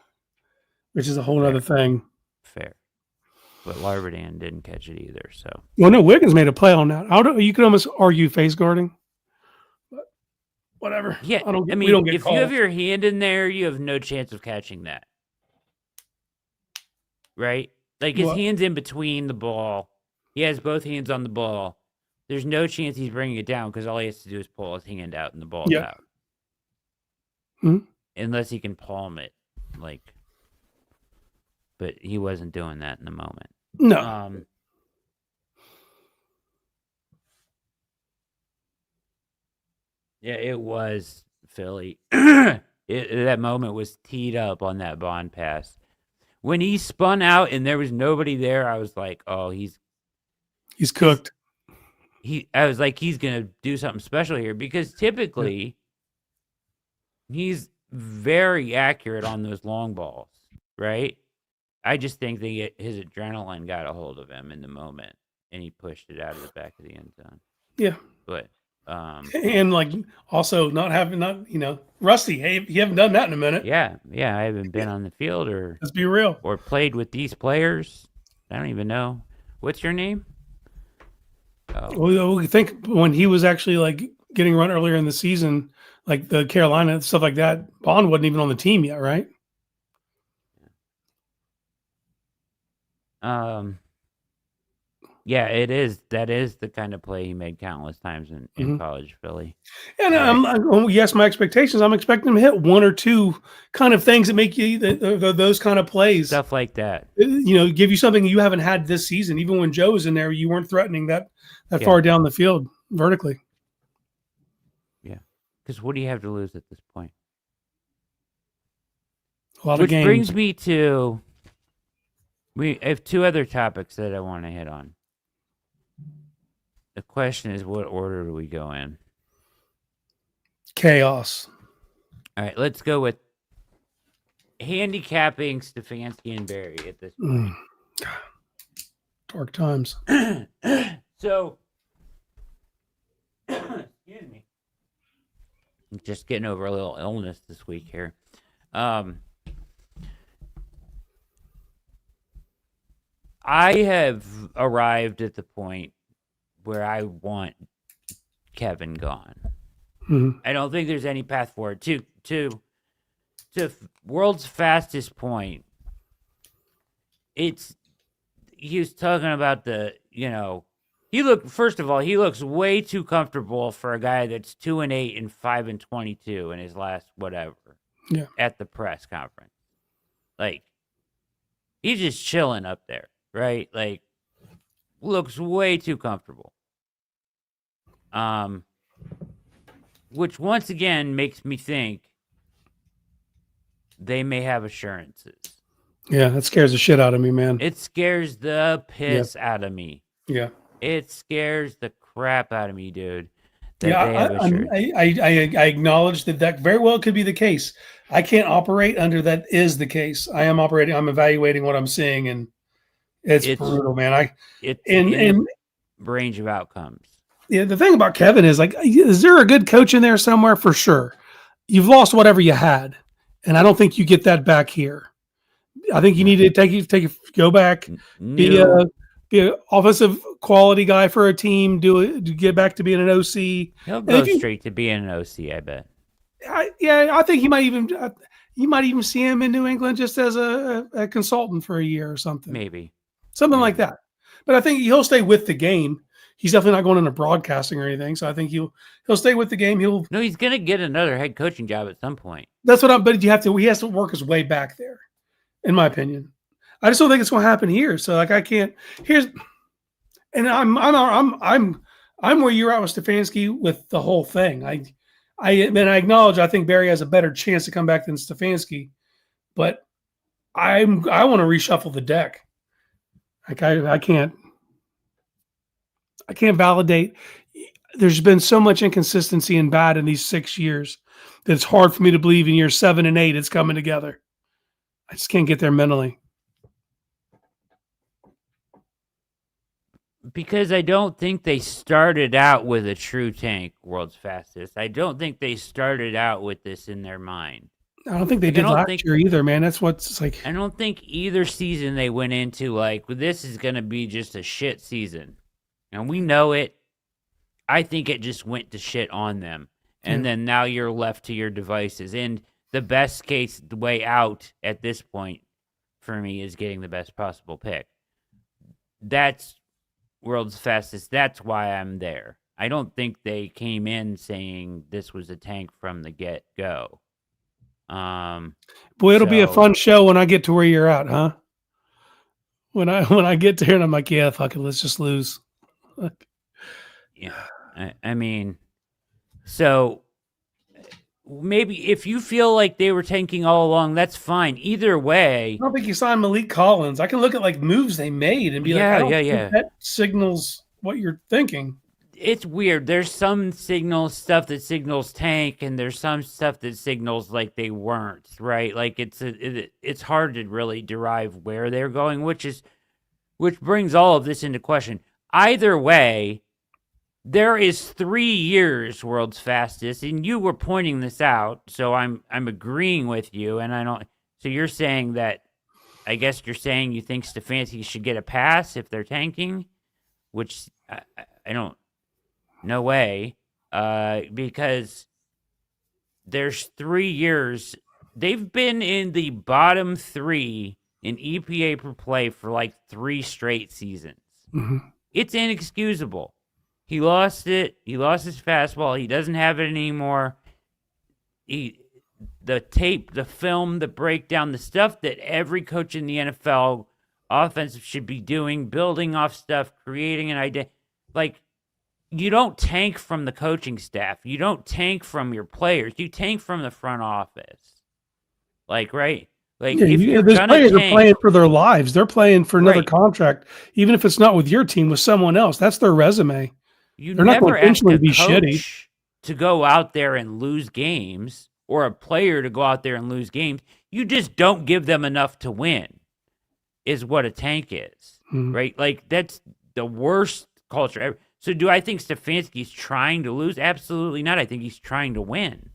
which is a whole other thing. Fair. But Larvidan didn't catch it either. So. Well, no, Wiggins made a play on that. You could almost argue face guarding. But whatever. Yeah, we don't get if calls. you have your hand in there, you have no chance of catching that. Right? Like his hand's in between the ball. He has both hands on the ball. There's no chance he's bringing it down because all he has to do is pull his hand out and the ball's out. Unless he can palm it. But he wasn't doing that in the moment. No. Yeah, it was Philly. That moment was teed up on that Bond pass. When he spun out and there was nobody there, I was like, "Oh, he's cooked." I was like, he's gonna do something special here because typically he's very accurate on those long balls, right? I just think his adrenaline got a hold of him in the moment, and he pushed it out of the back of the end zone. Yeah, but and also not rusty. Hey, you haven't done that in a minute. Yeah, I haven't been on the field let's be real, or played with these players. I don't even know. What's your name? Well, we think when he was actually getting run earlier in the season, like the Carolina stuff like that, Bond wasn't even on the team yet, right? Yeah, it is. That is the kind of play he made countless times in college Philly. And yes, my expectations. I'm expecting him to hit one or two kind of things that make you those kind of plays, stuff like that. Give you something you haven't had this season. Even when Joe was in there, you weren't threatening that far down the field vertically. Yeah, because what do you have to lose at this point? Which brings me to. We have two other topics that I want to hit on. The question is, what order do we go in? Chaos. All right, let's go with handicapping Stefanski and Berry at this point. Dark times. So, excuse me. I'm just getting over a little illness this week here. I have arrived at the point where I want Kevin gone. I don't think there's any path forward. To world's fastest point, he was talking about he looks way too comfortable for a guy that's 2-8 and 5-22 in his last whatever. Yeah. At the press conference. He's just chilling up there. Right? Looks way too comfortable. Which once again makes me think they may have assurances. Yeah, that scares the shit out of me, man. It scares the piss out of me. Yeah. It scares the crap out of me, dude. I acknowledge that very well could be the case. I can't operate under that is the case. I'm evaluating what I'm seeing, and it's brutal, man. In range of outcomes. Yeah, the thing about Kevin is is there a good coach in there somewhere? For sure. You've lost whatever you had, and I don't think you get that back here. I think you need to go back, be an offensive quality guy for a team, get back to being an OC. He'll go straight to being an OC, I bet. I think he might even you might even see him in New England just as a consultant for a year or something. Maybe. Something like that. But I think he'll stay with the game. He's definitely not going into broadcasting or anything. So I think he'll stay with the game. He's gonna get another head coaching job at some point. That's what but he has to work his way back there, in my opinion. I just don't think it's gonna happen here. So like I can't and I'm where you're at with Stefanski with the whole thing. I acknowledge I think Berry has a better chance to come back than Stefanski, but I want to reshuffle the deck. Like I can't validate. There's been so much inconsistency and bad in these 6 years that it's hard for me to believe in years 7 and 8 it's coming together. I just can't get there mentally. Because I don't think they started out with a true tank, world's fastest. I don't think they started out with this in their mind. I don't think they did last year either, man. That's what's like. I don't think either season they went into like, well, this is going to be just a shit season. And we know it. I think it just went to shit on them. And then now you're left to your devices. And the best case, the way out at this point for me is getting the best possible pick. That's world's fastest. That's why I'm there. I don't think they came in saying this was a tank from the get-go. Boy, it'll be a fun show when I get to where you're at, huh? When I get there and I'm like, yeah, fuck it, let's just lose. Yeah, I mean, so maybe if you feel like they were tanking all along, that's fine. Either way, I don't think you signed Malik Collins. I can look at like moves they made and be like, I don't think that signals what you're thinking. It's weird. There's some stuff that signals tank, and there's some stuff that signals like they weren't, right? Like it's hard to really derive where they're going, which brings all of this into question. Either way, there is 3 years world's fastest, and you were pointing this out, so I'm agreeing with you, and I don't. So you're saying that, I guess you're saying you think Stefanski should get a pass if they're tanking, which I don't. No way, because there's 3 years. They've been in the bottom 3 in EPA per play for like 3 straight seasons. Mm-hmm. It's inexcusable. He lost it. He lost his fastball. He doesn't have it anymore. The tape, the film, the breakdown, the stuff that every coach in the NFL offensive should be doing, building off stuff, creating an idea. Like, you don't tank from the coaching staff. You don't tank from your players. You tank from the front office. Like, right? Like, if you're those players are playing for their lives. They're playing for another contract, even if it's not with your team, with someone else. That's their resume. They're not going to eventually be shitty. To go out there and lose games, or a player to go out there and lose games. You just don't give them enough to win, is what a tank is, right? Like, that's the worst culture ever. So do I think Stefanski's trying to lose? Absolutely not. I think he's trying to win.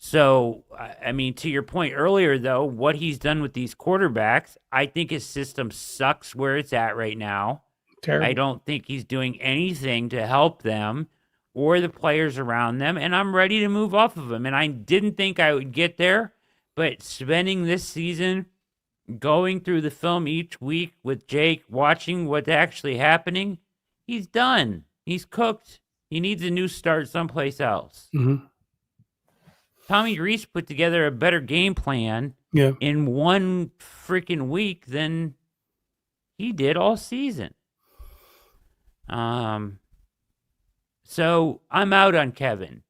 So, I mean, to your point earlier, though, what he's done with these quarterbacks, I think his system sucks where it's at right now. Terrible. I don't think he's doing anything to help them or the players around them, and I'm ready to move off of him. And I didn't think I would get there, but spending this season going through the film each week with Jake, watching what's actually happening, he's done. He's cooked. He needs a new start someplace else. Mm-hmm. Tommy Reese put together a better game plan in one freaking week than he did all season. So I'm out on Kevin.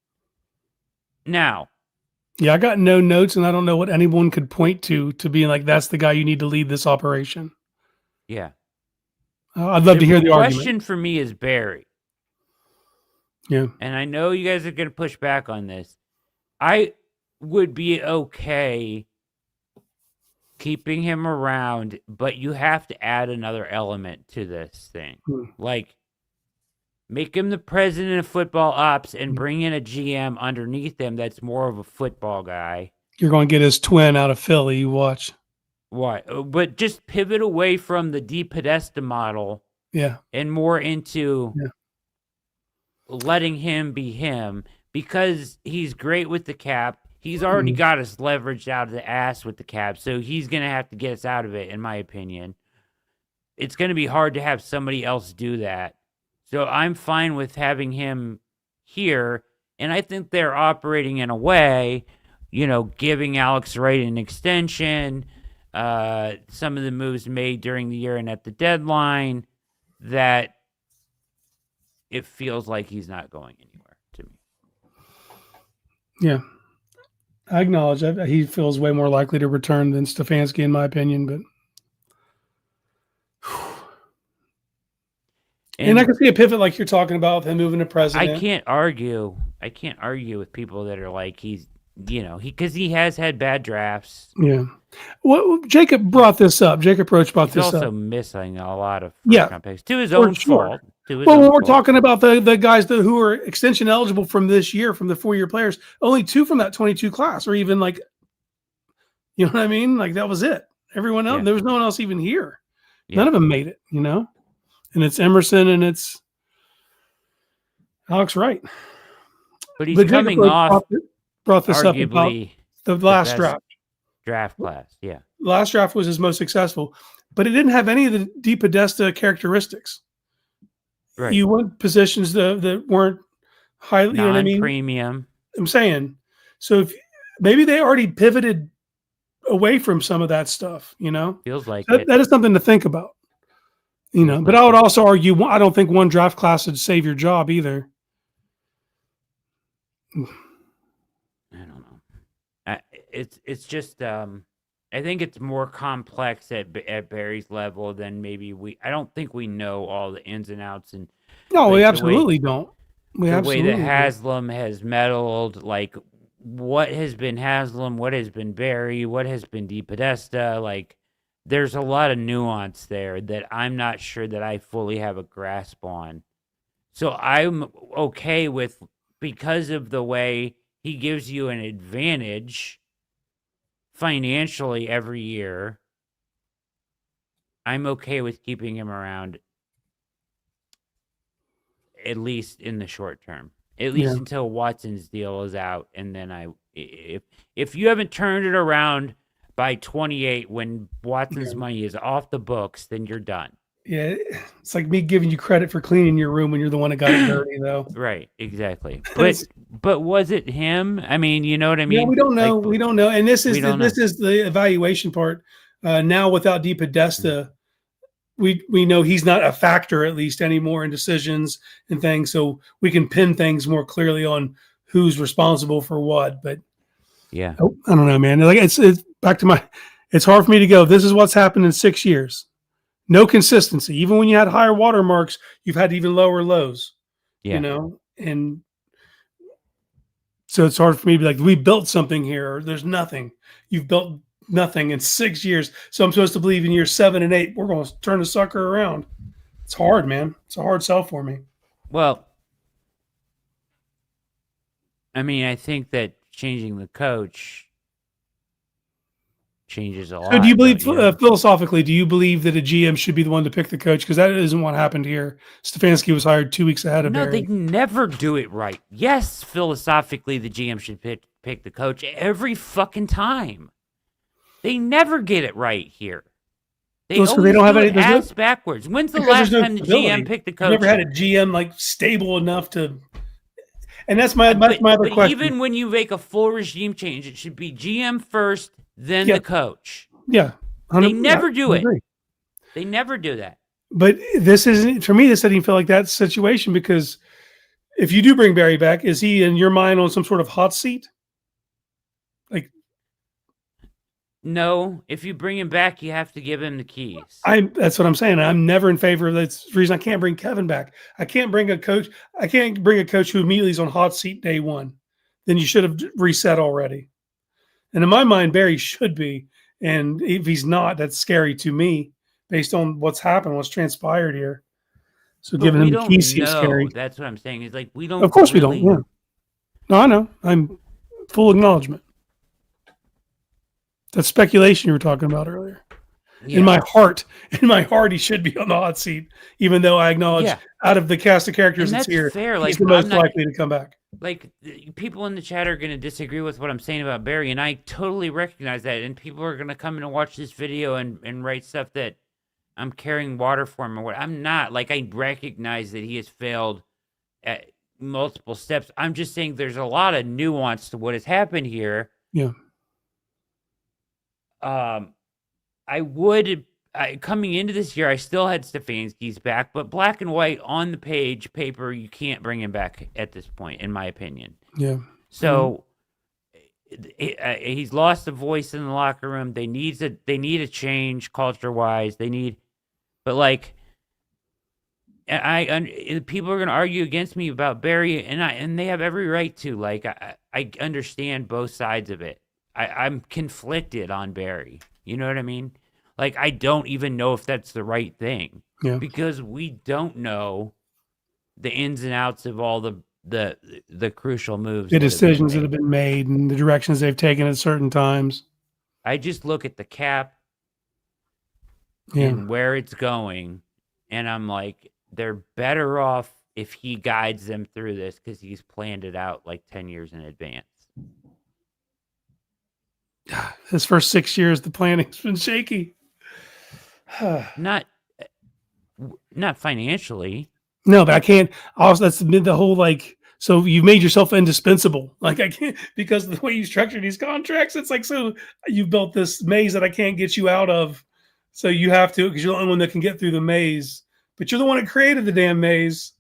Now, yeah, I got no notes, and I don't know what anyone could point to being like, that's the guy you need to lead this operation. Yeah. I'd love to hear the argument. The question for me is Berry. Yeah. And I know you guys are going to push back on this. I would be okay keeping him around, but you have to add another element to this thing. Like, make him the president of football ops and bring in a GM underneath him that's more of a football guy. You're going to get his twin out of Philly, you watch. Why? But just pivot away from the D. Podesta model and more into letting him be him. because he's great with the cap. He's already got us leveraged out of the ass with the cap, so he's going to have to get us out of it, in my opinion. It's going to be hard to have somebody else do that. So I'm fine with having him here, and I think they're operating in a way, giving Alex Wright an extension, some of the moves made during the year and at the deadline, that it feels like he's not going anywhere to me. Yeah. I acknowledge that he feels way more likely to return than Stefanski, in my opinion, but and I can see a pivot like you're talking about with him moving to president. I can't argue with people that are like he's, because he has had bad drafts. Yeah. Well, Jacob brought this up. Jacob Roach brought this up. He's also missing a lot of first-round picks to his own fault. Well, we're talking about the guys who are extension eligible from this year, from the 4-year players. Only 2 from that 22 class, or even like, you know what I mean? Like that was it. Everyone else, there was no one else even here. Yeah. None of them made it, And it's Emerson and it's Alex Wright. But he's coming off. Brought this up about the last draft class. Yeah, last draft was his most successful, but it didn't have any of the DePodesta characteristics. Right. You want positions that weren't highly, premium. I'm saying, so if maybe they already pivoted away from some of that stuff. Feels like that is something to think about. But I would also argue I don't think one draft class would save your job either. I don't know. It's just I think it's more complex at Berry's level than maybe I don't think we know all the ins and outs. And no, we absolutely don't. The way that Haslam has meddled, like what has been Haslam, what has been Berry, what has been DePodesta, like there's a lot of nuance there that I'm not sure that I fully have a grasp on. So I'm okay with, because of the way he gives you an advantage financially every year, I'm okay with keeping him around, at least in the short term, at least until Watson's deal is out. And then if you haven't turned it around by 28 when Watson's money is off the books, then you're done. Yeah, it's like me giving you credit for cleaning your room when you're the one that got it dirty, though. Right, exactly. But was it him? I mean, you know what I mean? Yeah, we don't know. We don't know. And this is the evaluation part. Now without DePodesta, we know he's not a factor, at least anymore, in decisions and things. So we can pin things more clearly on who's responsible for what. But yeah, I don't know, man. Like it's back to it's hard for me to go, this is what's happened in 6 years. No consistency. Even when you had higher watermarks, you've had even lower lows. Yeah. And so it's hard for me to be like, we built something here, or there's nothing. You've built nothing in 6 years. So I'm supposed to believe in year 7 and 8, we're going to turn the sucker around. It's hard, man. It's a hard sell for me. Well, I mean, I think that changing the coach changes a lot. So do you believe, philosophically, do you believe that a GM should be the one to pick the coach? Because that isn't what happened here. Stefanski was hired 2 weeks ahead of Berry. No, they never do it right. Yes, philosophically, the GM should pick the coach every fucking time. They never get it right here. They always they don't have any ass backwards. When's the last time the GM picked the coach? You never had a GM like stable enough to. And that's my other question. Even when you make a full regime change, it should be GM first, then the coach. Yeah. They never do it. They never do that. But this isn't, for me, this doesn't even feel like that situation, because if you do bring Berry back, is he in your mind on some sort of hot seat? Like, no, if you bring him back, you have to give him the keys. That's what I'm saying. I'm never in favor of that. That's the reason I can't bring Kevin back. I can't bring a coach who immediately is on hot seat day one. Then you should have reset already. And in my mind, Berry should be. And if he's not, that's scary to me based on what's happened, what's transpired here. So giving him the keys seems scary. That's what I'm saying. It's like, we don't. Of course we don't. Yeah. No, I know. I'm full acknowledgement. That speculation you were talking about earlier. Yeah. In my heart, he should be on the hot seat, even though I acknowledge out of the cast of characters that's here, fair. He's the most likely to come back. like people in the chat are going to disagree with what I'm saying about Berry, and I totally recognize that. And people are going to come in and watch this video and write stuff that I'm carrying water for him or what. I'm not. Like, I recognize that he has failed at multiple steps. I'm just saying there's a lot of nuance to what has happened here. Yeah. Coming into this year, I still had Stefanski's back, but black and white on the paper, you can't bring him back at this point, in my opinion. Yeah. So he's lost the voice in the locker room. They need a change culture-wise. But like, people are going to argue against me about Berry, and they have every right to. Like, I understand both sides of it. I'm conflicted on Berry. You know what I mean? Like, I don't even know if that's the right thing. Yeah. Because we don't know the ins and outs of all the crucial moves. The decisions that have been made and the directions they've taken at certain times. I just look at the cap and where it's going, and I'm like, they're better off if he guides them through this because he's planned it out like 10 years in advance. His first 6 years, the planning's been shaky. Not financially. No, but I can't. Also, that's the whole like. So you've made yourself indispensable. Like, I can't, because of the way you structure these contracts. It's like, so you built this maze that I can't get you out of. So you have to, because you're the only one that can get through the maze. But you're the one that created the damn maze.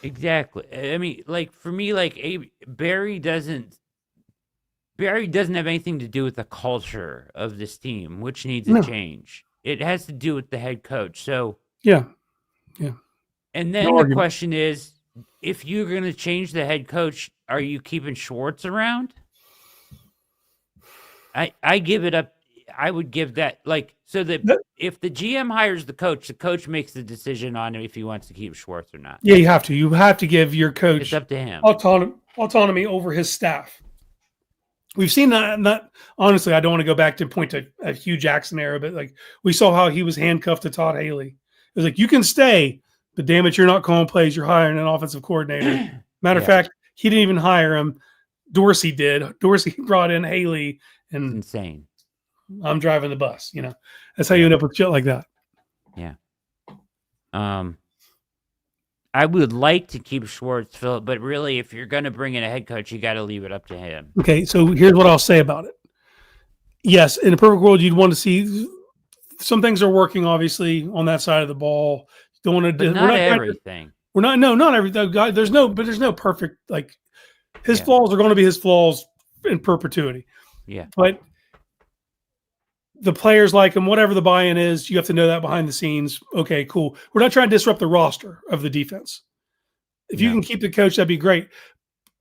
Exactly. I mean, like, for me, like, Berry doesn't have anything to do with the culture of this team, which needs a change. It has to do with the head coach. So yeah. And then the question is, if you're going to change the head coach, are you keeping Schwartz around? I give it up. I would give that, like, so that if the GM hires the coach makes the decision on if he wants to keep Schwartz or not. Yeah, you have to. You have to give your coach, it's up to him, autonomy over his staff. We've seen that. Not honestly, I don't want to go back to point to a Hugh Jackson era, but like, we saw how he was handcuffed to Todd Haley. It was like, you can stay, but damn it, you're not calling plays. You're hiring an offensive coordinator. Matter of fact, he didn't even hire him. Dorsey did. Dorsey brought in Haley, and insane. I'm driving the bus. You know, that's how you end up with shit like that. Yeah. I would like to keep Schwartz, Philip, but really, if you're going to bring in a head coach, you got to leave it up to him. Okay, so here's what I'll say about it. Yes, in a perfect world, you'd want to see some things are working, obviously, on that side of the ball. Don't want to do not everything. Not everything. There's no perfect, like, his flaws are going to be his flaws in perpetuity. Yeah. But the players like him, whatever the buy-in is, you have to know that behind the scenes. Okay, cool. We're not trying to disrupt the roster of the defense. If you can keep the coach, that'd be great.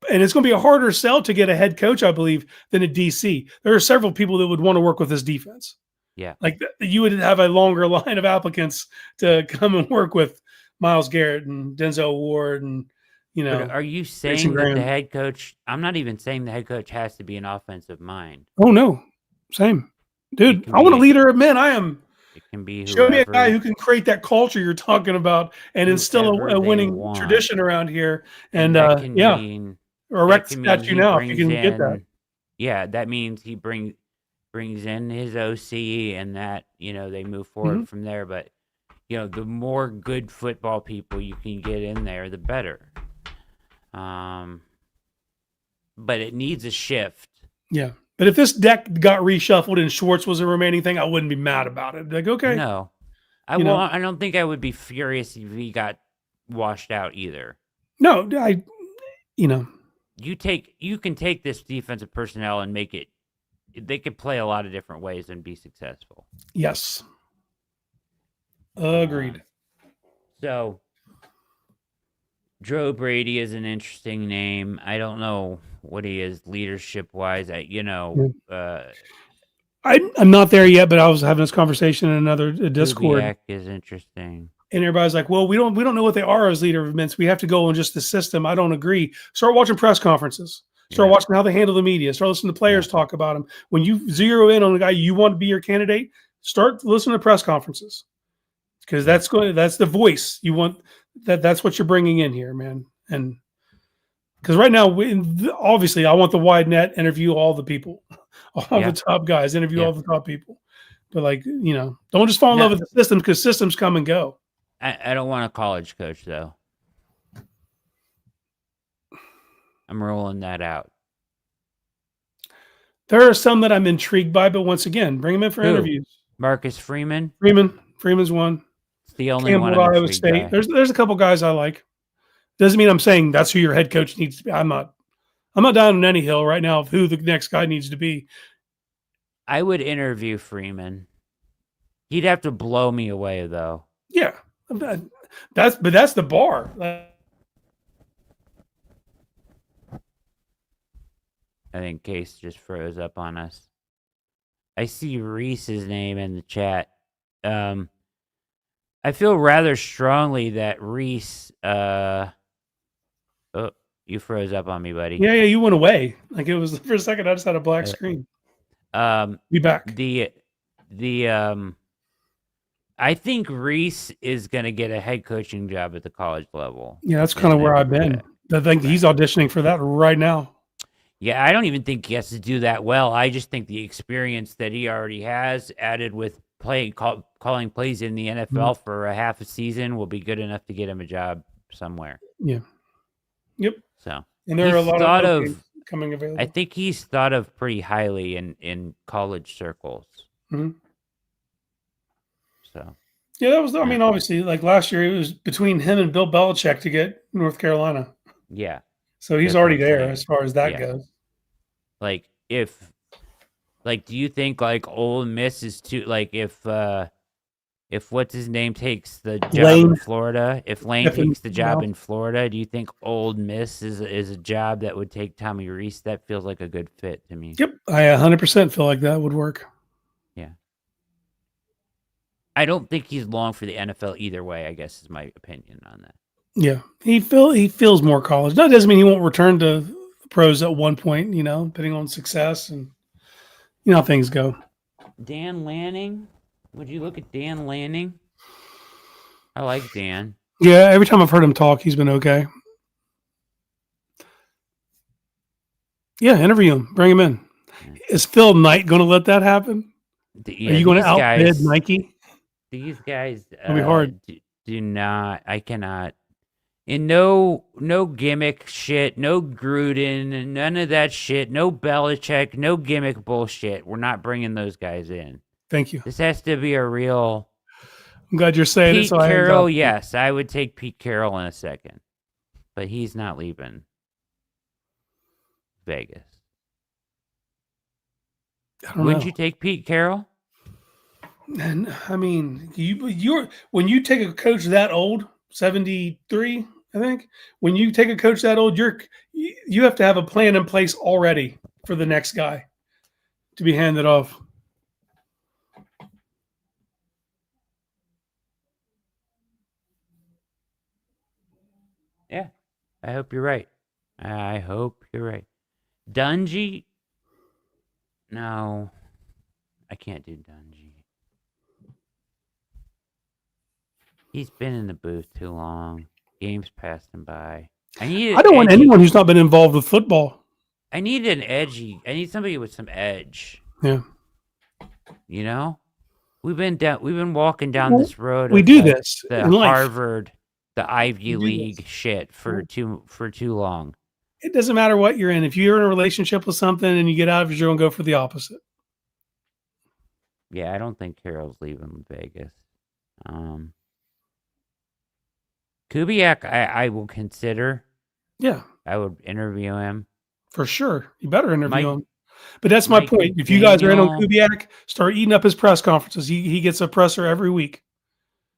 And it's going to be a harder sell to get a head coach, I believe, than a DC. There are several people that would want to work with this defense. Yeah. Like, you would have a longer line of applicants to come and work with Myles Garrett and Denzel Ward and, you know. But are you saying that the head coach, I'm not even saying the head coach has to be an offensive mind. Oh, no. Same. Dude, I want a leader of men. I am. It can be whoever. Show me a guy who can create that culture you're talking about and instill a winning tradition around here. And or erect statue now if you can get that. Yeah, that means he brings in his OC and that, you know, they move forward from there. But, you know, the more good football people you can get in there, the better. But it needs a shift. Yeah. But if this deck got reshuffled and Schwartz was a remaining thing, I wouldn't be mad about it. Like, okay. No. I don't think I would be furious if he got washed out either. No, you can take this defensive personnel and make it, they could play a lot of different ways and be successful. Yes. Agreed. So Joe Brady is an interesting name. I don't know what he is leadership wise. I'm not there yet, but I was having this conversation in another Discord. Kubiak is interesting. And everybody's like, well, we don't know what they are as leader of events. We have to go on just the system. I don't agree. Start watching press conferences. Start watching how they handle the media. Start listening to players talk about them. When you zero in on a guy you want to be your candidate, start listening to press conferences. because that's the voice you want. That's what you're bringing in here, man. And because right now, obviously, I want the wide net, interview all the people, all the top guys, interview all the top people. But don't just fall in love with the system, because systems come and go. I don't want a college coach, though. I'm rolling that out. There are some that I'm intrigued by, but once again, bring them in for interviews. Marcus Freeman. Freeman's one. It's the only Campbell one I'm Iowa State. By. There's a couple guys I like. Doesn't mean I'm saying that's who your head coach needs to be. I'm not down on any hill right now of who the next guy needs to be. I would interview Freeman. He'd have to blow me away, though. Yeah, that's the bar. I think Case just froze up on us. I see Reese's name in the chat. I feel rather strongly that Reese. Oh, you froze up on me, buddy. Yeah, you went away. Like, it was for a second. I just had a black screen. Be back. I think Reese is going to get a head coaching job at the college level. Yeah, that's kind of where I've been. I think he's auditioning for that right now. Yeah, I don't even think he has to do that well. I just think the experience that he already has, added with calling plays in the NFL for a half a season, will be good enough to get him a job somewhere. Yeah. Yep. So, and there are a lot of coming available. I think he's thought of pretty highly in college circles. Mm-hmm. So. Yeah, that was. I mean, obviously, like last year, it was between him and Bill Belichick to get North Carolina. Yeah. So he's already there as far as that goes. Like, do you think like Ole Miss is too, like, if what's his name takes the job in Florida, if Lane takes the job in Florida, do you think Ole Miss is a job that would take Tommy Reese? That feels like a good fit to me. Yep, I 100% feel like that would work. Yeah. I don't think he's long for the NFL either way, I guess, is my opinion on that. Yeah, he feels more college. That doesn't mean he won't return to the pros at one point, depending on success and how things go. Dan Lanning? Would you look at Dan Lanning? I like Dan. Yeah, every time I've heard him talk, he's been okay. Yeah, interview him. Bring him in. Yeah. Is Phil Knight going to let that happen? Yeah, are you going to outbid Nike? These guys it'll be hard. Do not. I cannot. And no gimmick shit, no Gruden, none of that shit, no Belichick, no gimmick bullshit. We're not bringing those guys in. Thank you. This has to be a real. I'm glad you're saying Pete it. So Carroll, yes, I would take Pete Carroll in a second, but he's not leaving Vegas. Wouldn't you take Pete Carroll? And I mean, when you take a coach that old, 73. I think when you take a coach that old, you have to have a plan in place already for the next guy to be handed off. Yeah, I hope you're right. Dungy? No, I can't do Dungy. He's been in the booth too long. Games passed him by. I don't want anyone who's not been involved with football. I need somebody with some edge. Yeah. We've been walking down this road. We do this. The Harvard, the Ivy League shit for too long. It doesn't matter what you're in. If you're in a relationship with something and you get out of it, you're going to go for the opposite. Yeah, I don't think Carroll's leaving Vegas. Kubiak, I will consider. Yeah. I would interview him. For sure. You better interview him. But that's my point. If you guys are in on Kubiak, start eating up his press conferences. He gets a presser every week.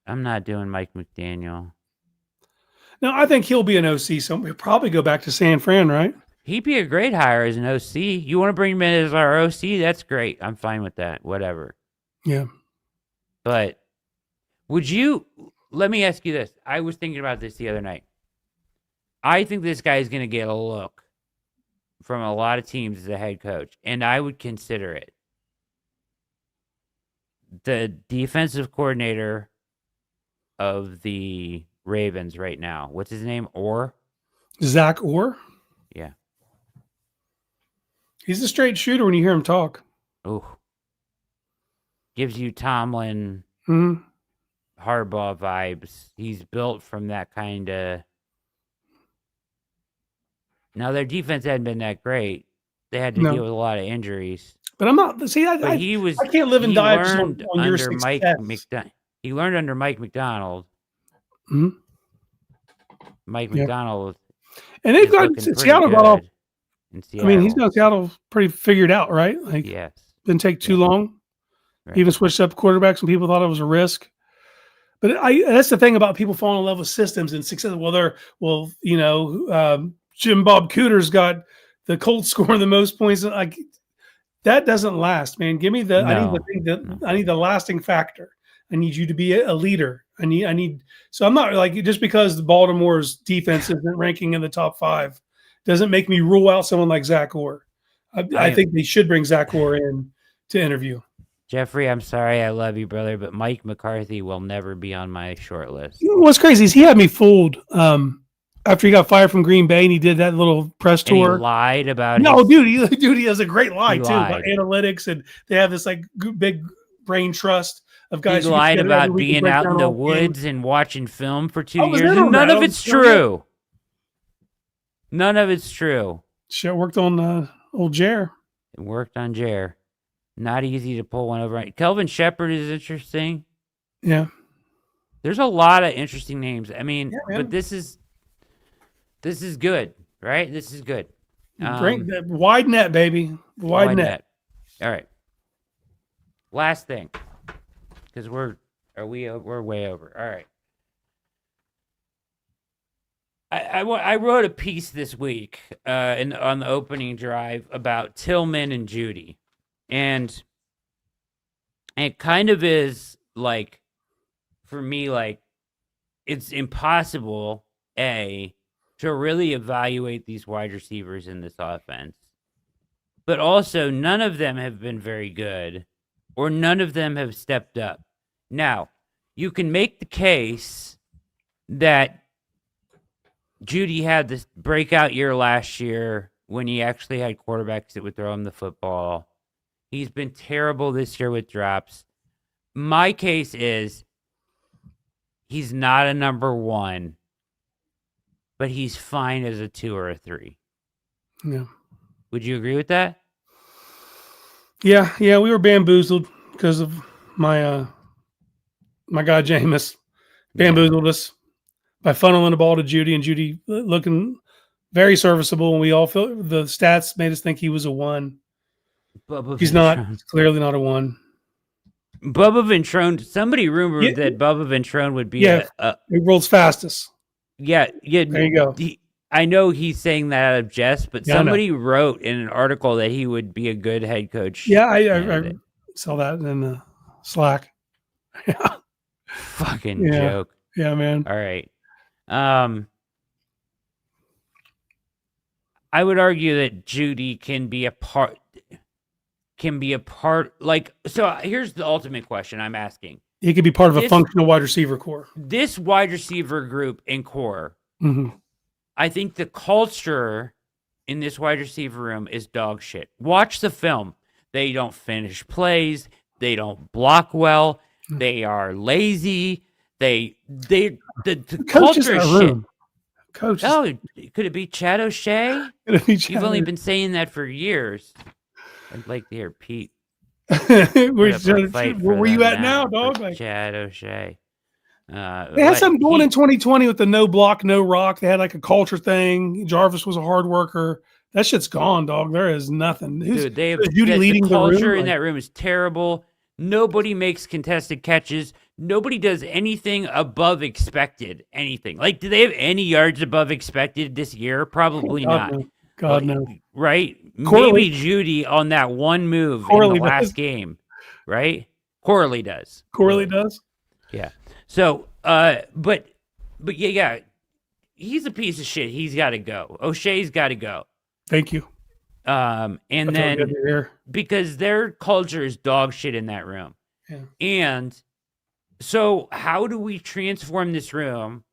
I'm not doing Mike McDaniel. No, I think he'll be an OC, so we'll probably go back to San Fran, right? He'd be a great hire as an OC. You want to bring him in as our OC? That's great. I'm fine with that. Whatever. Yeah. But let me ask you this. I was thinking about this the other night. I think this guy is going to get a look from a lot of teams as a head coach, and I would consider it. The defensive coordinator of the Ravens right now. What's his name? Zach Orr? Yeah. He's a straight shooter when you hear him talk. Oh. Gives you Tomlin, Harbaugh vibes. He's built from that kind of... Now, their defense hadn't been that great. They had to deal with a lot of injuries. But I'm not... See, I can't live and die just on your success. He learned under Mike McDonald. Mm-hmm. Mike McDonald. And they've got Seattle got off. I mean, he's got Seattle pretty figured out, right? Like, yes. Didn't take too long. Right. Even switched up quarterbacks when people thought it was a risk. But that's the thing about people falling in love with systems and success. Jim Bob Cooter's got the Colts scoring the most points. Like, that doesn't last, man. Give me the. I need the lasting factor. I need you to be a leader. I need. So I'm not like, just because Baltimore's defense isn't ranking in the top 5 doesn't make me rule out someone like Zach Orr. I think they should bring Zach Orr in to interview. Jeffrey, I'm sorry, I love you, brother, but Mike McCarthy will never be on my short list. What's crazy is he had me fooled after he got fired from Green Bay and he did that little press tour. He lied about it. No, dude, he has a great lie too about analytics, and they have this like big brain trust of guys. He lied about being out in the woods and watching film for 2 years. None of it's true. None of it's true. Shit worked on old Jer. It worked on Jer. Not easy to pull one over. Kelvin Shepard is interesting. Yeah. There's a lot of interesting names. I mean, but this is good, right? This is good. Wide net, baby. Wide net. All right. Last thing, because we're way over. All right. I wrote a piece this week on the opening drive about Tillman and Jeudy. And it kind of is like, for me, like, it's impossible, to really evaluate these wide receivers in this offense. But also, none of them have been very good, or none of them have stepped up. Now, you can make the case that Jeudy had this breakout year last year when he actually had quarterbacks that would throw him the football. He's been terrible this year with drops. My case is he's not a number 1, but he's fine as a 2 or a 3. Yeah. Would you agree with that? Yeah, we were bamboozled because of my guy Jameis bamboozled us by funneling the ball to Jeudy, and Jeudy looking very serviceable, and we all feel the stats made us think he was a 1. He's not. He's clearly not a 1. Bubba Ventrone. Somebody rumored that Bubba Ventrone would be the world's fastest. Yeah. There you go. I know he's saying that out of jest, but somebody wrote in an article that he would be a good head coach. Yeah, I saw that in the Slack. Yeah. Fucking joke. Yeah, man. All right. I would argue that Jeudy can be a part. Like, so here's the ultimate question I'm asking. He could be part of a functional wide receiver core. This wide receiver group and core, mm-hmm. I think the culture in this wide receiver room is dog shit. Watch the film. They don't finish plays. They don't block well. They are lazy. The culture is shit. Coach. Oh, could it be Chad O'Shea? You've only been saying that for years. I'd like to hear Pete. Where were you at now, dog? Like, Chad O'Shea. They had something going in 2020 with the no block, no rock. They had like a culture thing. Jarvis was a hard worker. That shit's gone, dog. There is nothing. Dude, the culture in that room is terrible. Nobody makes contested catches. Nobody does anything above expected. Anything. Like, do they have any yards above expected this year? Probably not. No. God, no. Right? Corley. Maybe Jeudy on that one move in the last game. Right? Corley does. Corley does? Yeah. So, but yeah. He's a piece of shit. He's got to go. O'Shea's got to go. Thank you. And then because their culture is dog shit in that room. Yeah. And So how do we transform this room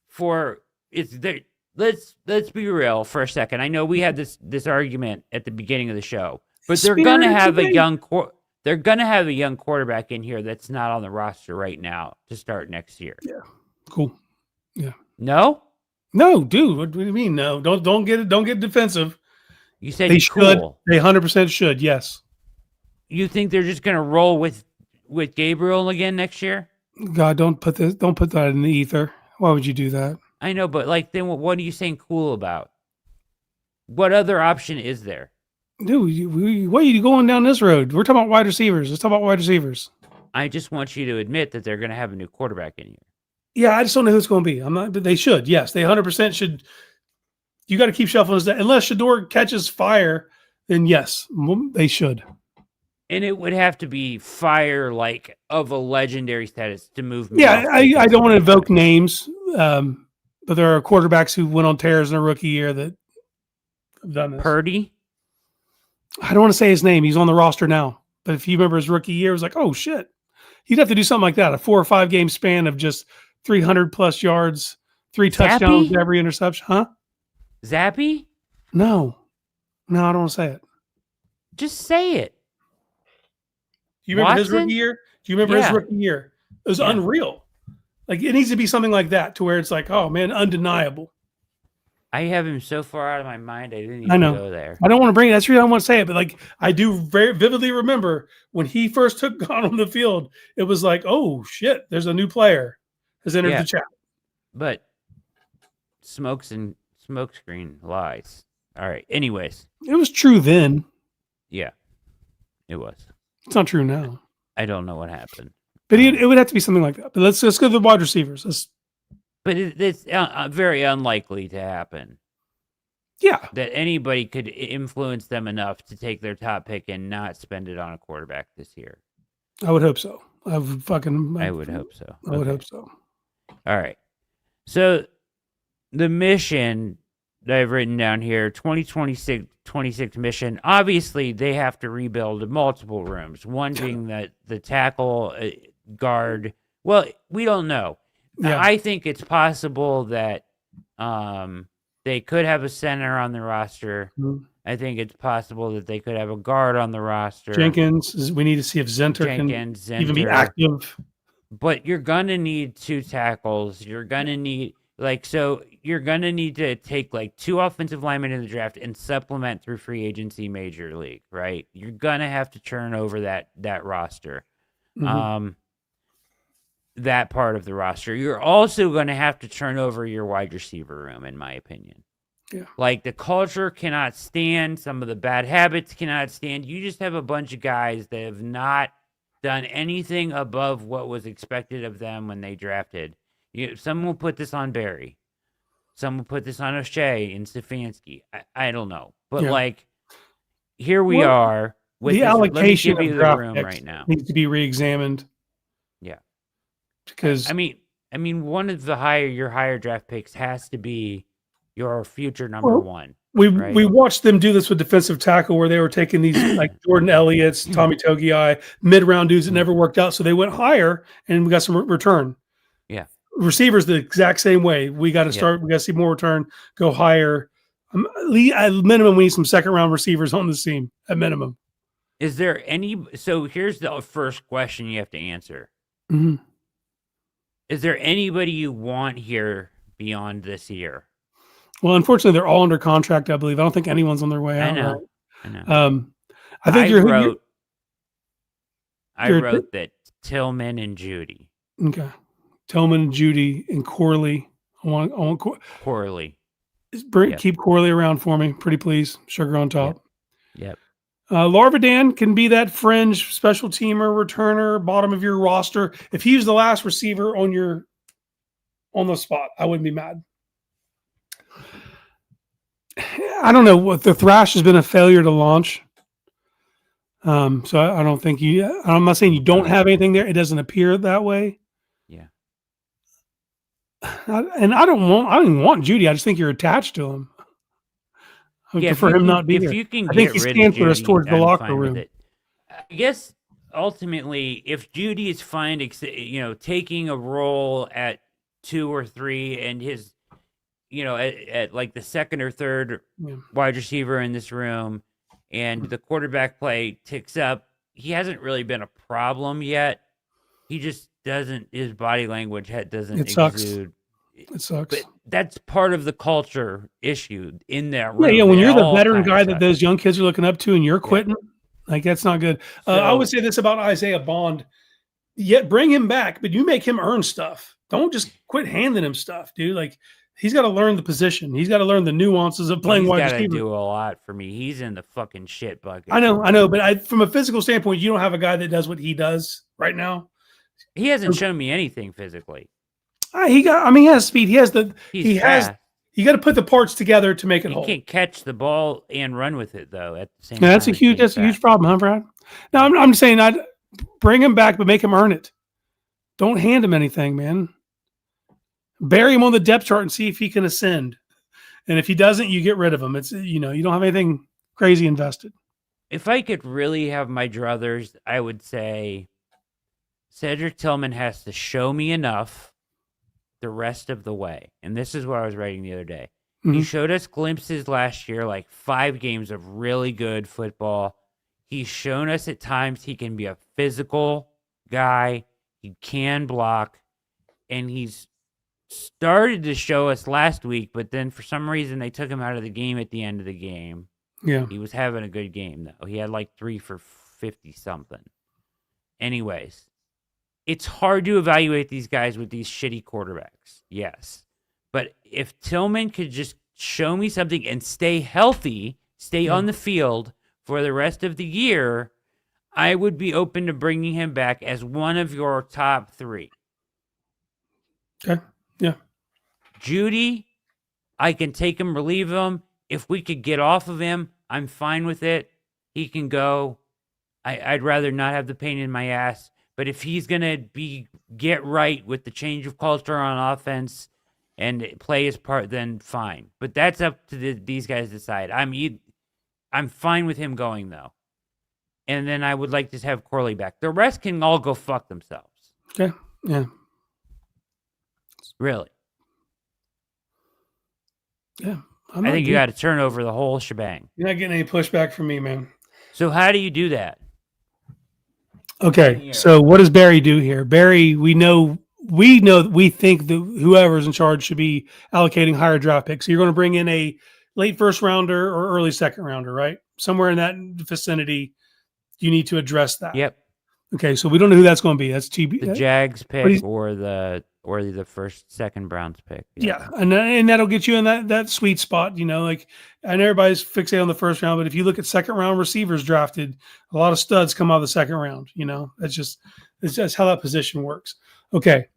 for it's there? Let's be real for a second. I know we had this argument at the beginning of the show, but they're gonna have a young quarterback in here that's not on the roster right now to start next year. Yeah, cool. Yeah. No, dude. What do you mean? No, don't get defensive. You said they should. Cool. They 100% should. Yes. You think they're just gonna roll with Gabriel again next year? God, don't put that in the ether. Why would you do that? I know, but like, then what are you saying cool about? What other option is there? Dude, why are you going down this road? We're talking about wide receivers. Let's talk about wide receivers. I just want you to admit that they're going to have a new quarterback in here. Yeah, I just don't know who it's going to be. I'm not, but they should. Yes, they 100% should. You got to keep shuffling that. Unless Shedeur catches fire, then yes, they should. And it would have to be fire like of a legendary status to move me. Yeah, I don't want to invoke names, but there are quarterbacks who went on tears in a rookie year that have done this. Purdy? I don't want to say his name. He's on the roster now. But if you remember his rookie year, it was like, oh, shit. He'd have to do something like that, a 4 or 5 game span of just 300-plus yards, 3 touchdowns, every interception. Huh? Zappy? No, I don't want to say it. Just say it. Do you remember his rookie year? Do you remember his rookie year? It was unreal. Like, it needs to be something like that to where it's like, oh, man, undeniable. I have him so far out of my mind, I didn't even go there. I don't want to bring it. That's the reason I don't want to say it, but like I do very vividly remember when he first got on the field, it was like, oh shit, there's a new player has entered the chat. But smokescreen lies. All right. Anyways. It was true then. Yeah, it was. It's not true now. I don't know what happened. But it would have to be something like that. But let's go to the wide receivers. But it's very unlikely to happen. Yeah. That anybody could influence them enough to take their top pick and not spend it on a quarterback this year. I would hope so. I would hope so. I would hope so. All right. So the mission that I've written down here, 2026 mission, obviously they have to rebuild multiple rooms. One being the tackle, guard. Well, we don't know. Yeah. I think it's possible that they could have a center on the roster. Mm-hmm. I think it's possible that they could have a guard on the roster. Jenkins, we need to see if Zenter can even be active. But you're going to need 2 tackles. You're going to need, you're going to need to take 2 offensive linemen in the draft and supplement through free agency major league, right? You're going to have to turn over that roster. Mm-hmm. That part of the roster. You're also going to have to turn over your wide receiver room, in my opinion. Yeah. The culture cannot stand. Some of the bad habits cannot stand. You just have a bunch of guys that have not done anything above what was expected of them when they drafted. Some will put this on Berry. Some will put this on O'Shea and Stefanski. I don't know. But, here we are. With the allocation of draft room right now needs to be reexamined. Yeah. Because I mean, one of your higher draft picks has to be your future number one. We watched them do this with defensive tackle where they were taking these Jordan Elliott's, Tommy Togiai, mid-round dudes that never worked out. So they went higher and we got some return. Yeah. Receivers the exact same way. We got to start. We got to see more return, go higher. At minimum, we need some second-round receivers on the team at minimum. Is there any? So here's the first question you have to answer. Mm-hmm. Is there anybody you want here beyond this year? Well, unfortunately, they're all under contract, I believe. I don't think anyone's on their way out. I know. I think I wrote that Tillman and Judy. Okay. Tillman and Judy and Corley. I want Corley. Keep Corley around for me, pretty please. Sugar on top. Yep. Larvadan can be that fringe special teamer, returner, bottom of your roster. If he was the last receiver on the spot, I wouldn't be mad. I don't know what the Thrash has been a failure to launch. So I don't think I'm not saying you don't have anything there. It doesn't appear that way. Yeah. And I don't even want Judy. I just think you're attached to him. I would prefer him not be here. You can I think he's scanned for us towards the locker room. I guess ultimately, if Judy is fine, taking a role at 2 or 3, and his, at like the second or third wide receiver in this room, and the quarterback play ticks up, he hasn't really been a problem yet. He just doesn't. His body language doesn't exude. It sucks. But that's part of the culture issue in that room. Yeah. When you're the veteran guy that those young kids are looking up to, and you're quitting, like that's not good. I would say this about Isaiah Bond. Yet bring him back, but you make him earn stuff. Don't just quit handing him stuff, dude. Like he's got to learn the position. He's got to learn the nuances of playing wide receiver. He's got to do a lot for me. He's in the fucking shit bucket. I know, but from a physical standpoint, you don't have a guy that does what he does right now. He hasn't shown me anything physically. He has speed. He has you got to put the parts together to make it whole. He can't catch the ball and run with it though. At the same time, that's a huge problem, huh, Brad? No, I'm saying bring him back, but make him earn it. Don't hand him anything, man. Bury him on the depth chart and see if he can ascend. And if he doesn't, you get rid of him. It's you don't have anything crazy invested. If I could really have my druthers, I would say Cedric Tillman has to show me enough the rest of the way. And this is what I was writing the other day. Mm-hmm. He showed us glimpses last year, like 5 games of really good football. He's shown us at times he can be a physical guy. He can block. And he's started to show us last week, but then for some reason they took him out of the game at the end of the game. Yeah. He was having a good game, though. He had like 3 for 50-something. Anyways, it's hard to evaluate these guys with these shitty quarterbacks. Yes. But if Tillman could just show me something and stay healthy, stay on the field for the rest of the year, I would be open to bringing him back as one of your top 3. Okay. Yeah. Judy, I can take him, relieve him. If we could get off of him, I'm fine with it. He can go. I'd rather not have the pain in my ass. But if he's going to get right with the change of culture on offense and play his part, then fine. But that's up to these guys to decide. I'm fine with him going, though. And then I would like to have Corley back. The rest can all go fuck themselves. Okay. Yeah. Really. Yeah. I think you got to turn over the whole shebang. You're not getting any pushback from me, man. So how do you do that? Okay. So what does Berry do here? Berry, we think that whoever's in charge should be allocating higher draft picks. So you're going to bring in a late first rounder or early second rounder, right? Somewhere in that vicinity, you need to address that. Yep. Okay. So we don't know who that's going to be. That's TB. The Jags pick or the first, second Browns pick. Yeah. And that'll get you in that sweet spot, and everybody's fixated on the first round, but if you look at second round receivers drafted, a lot of studs come out of the second round, it's just how that position works. Okay.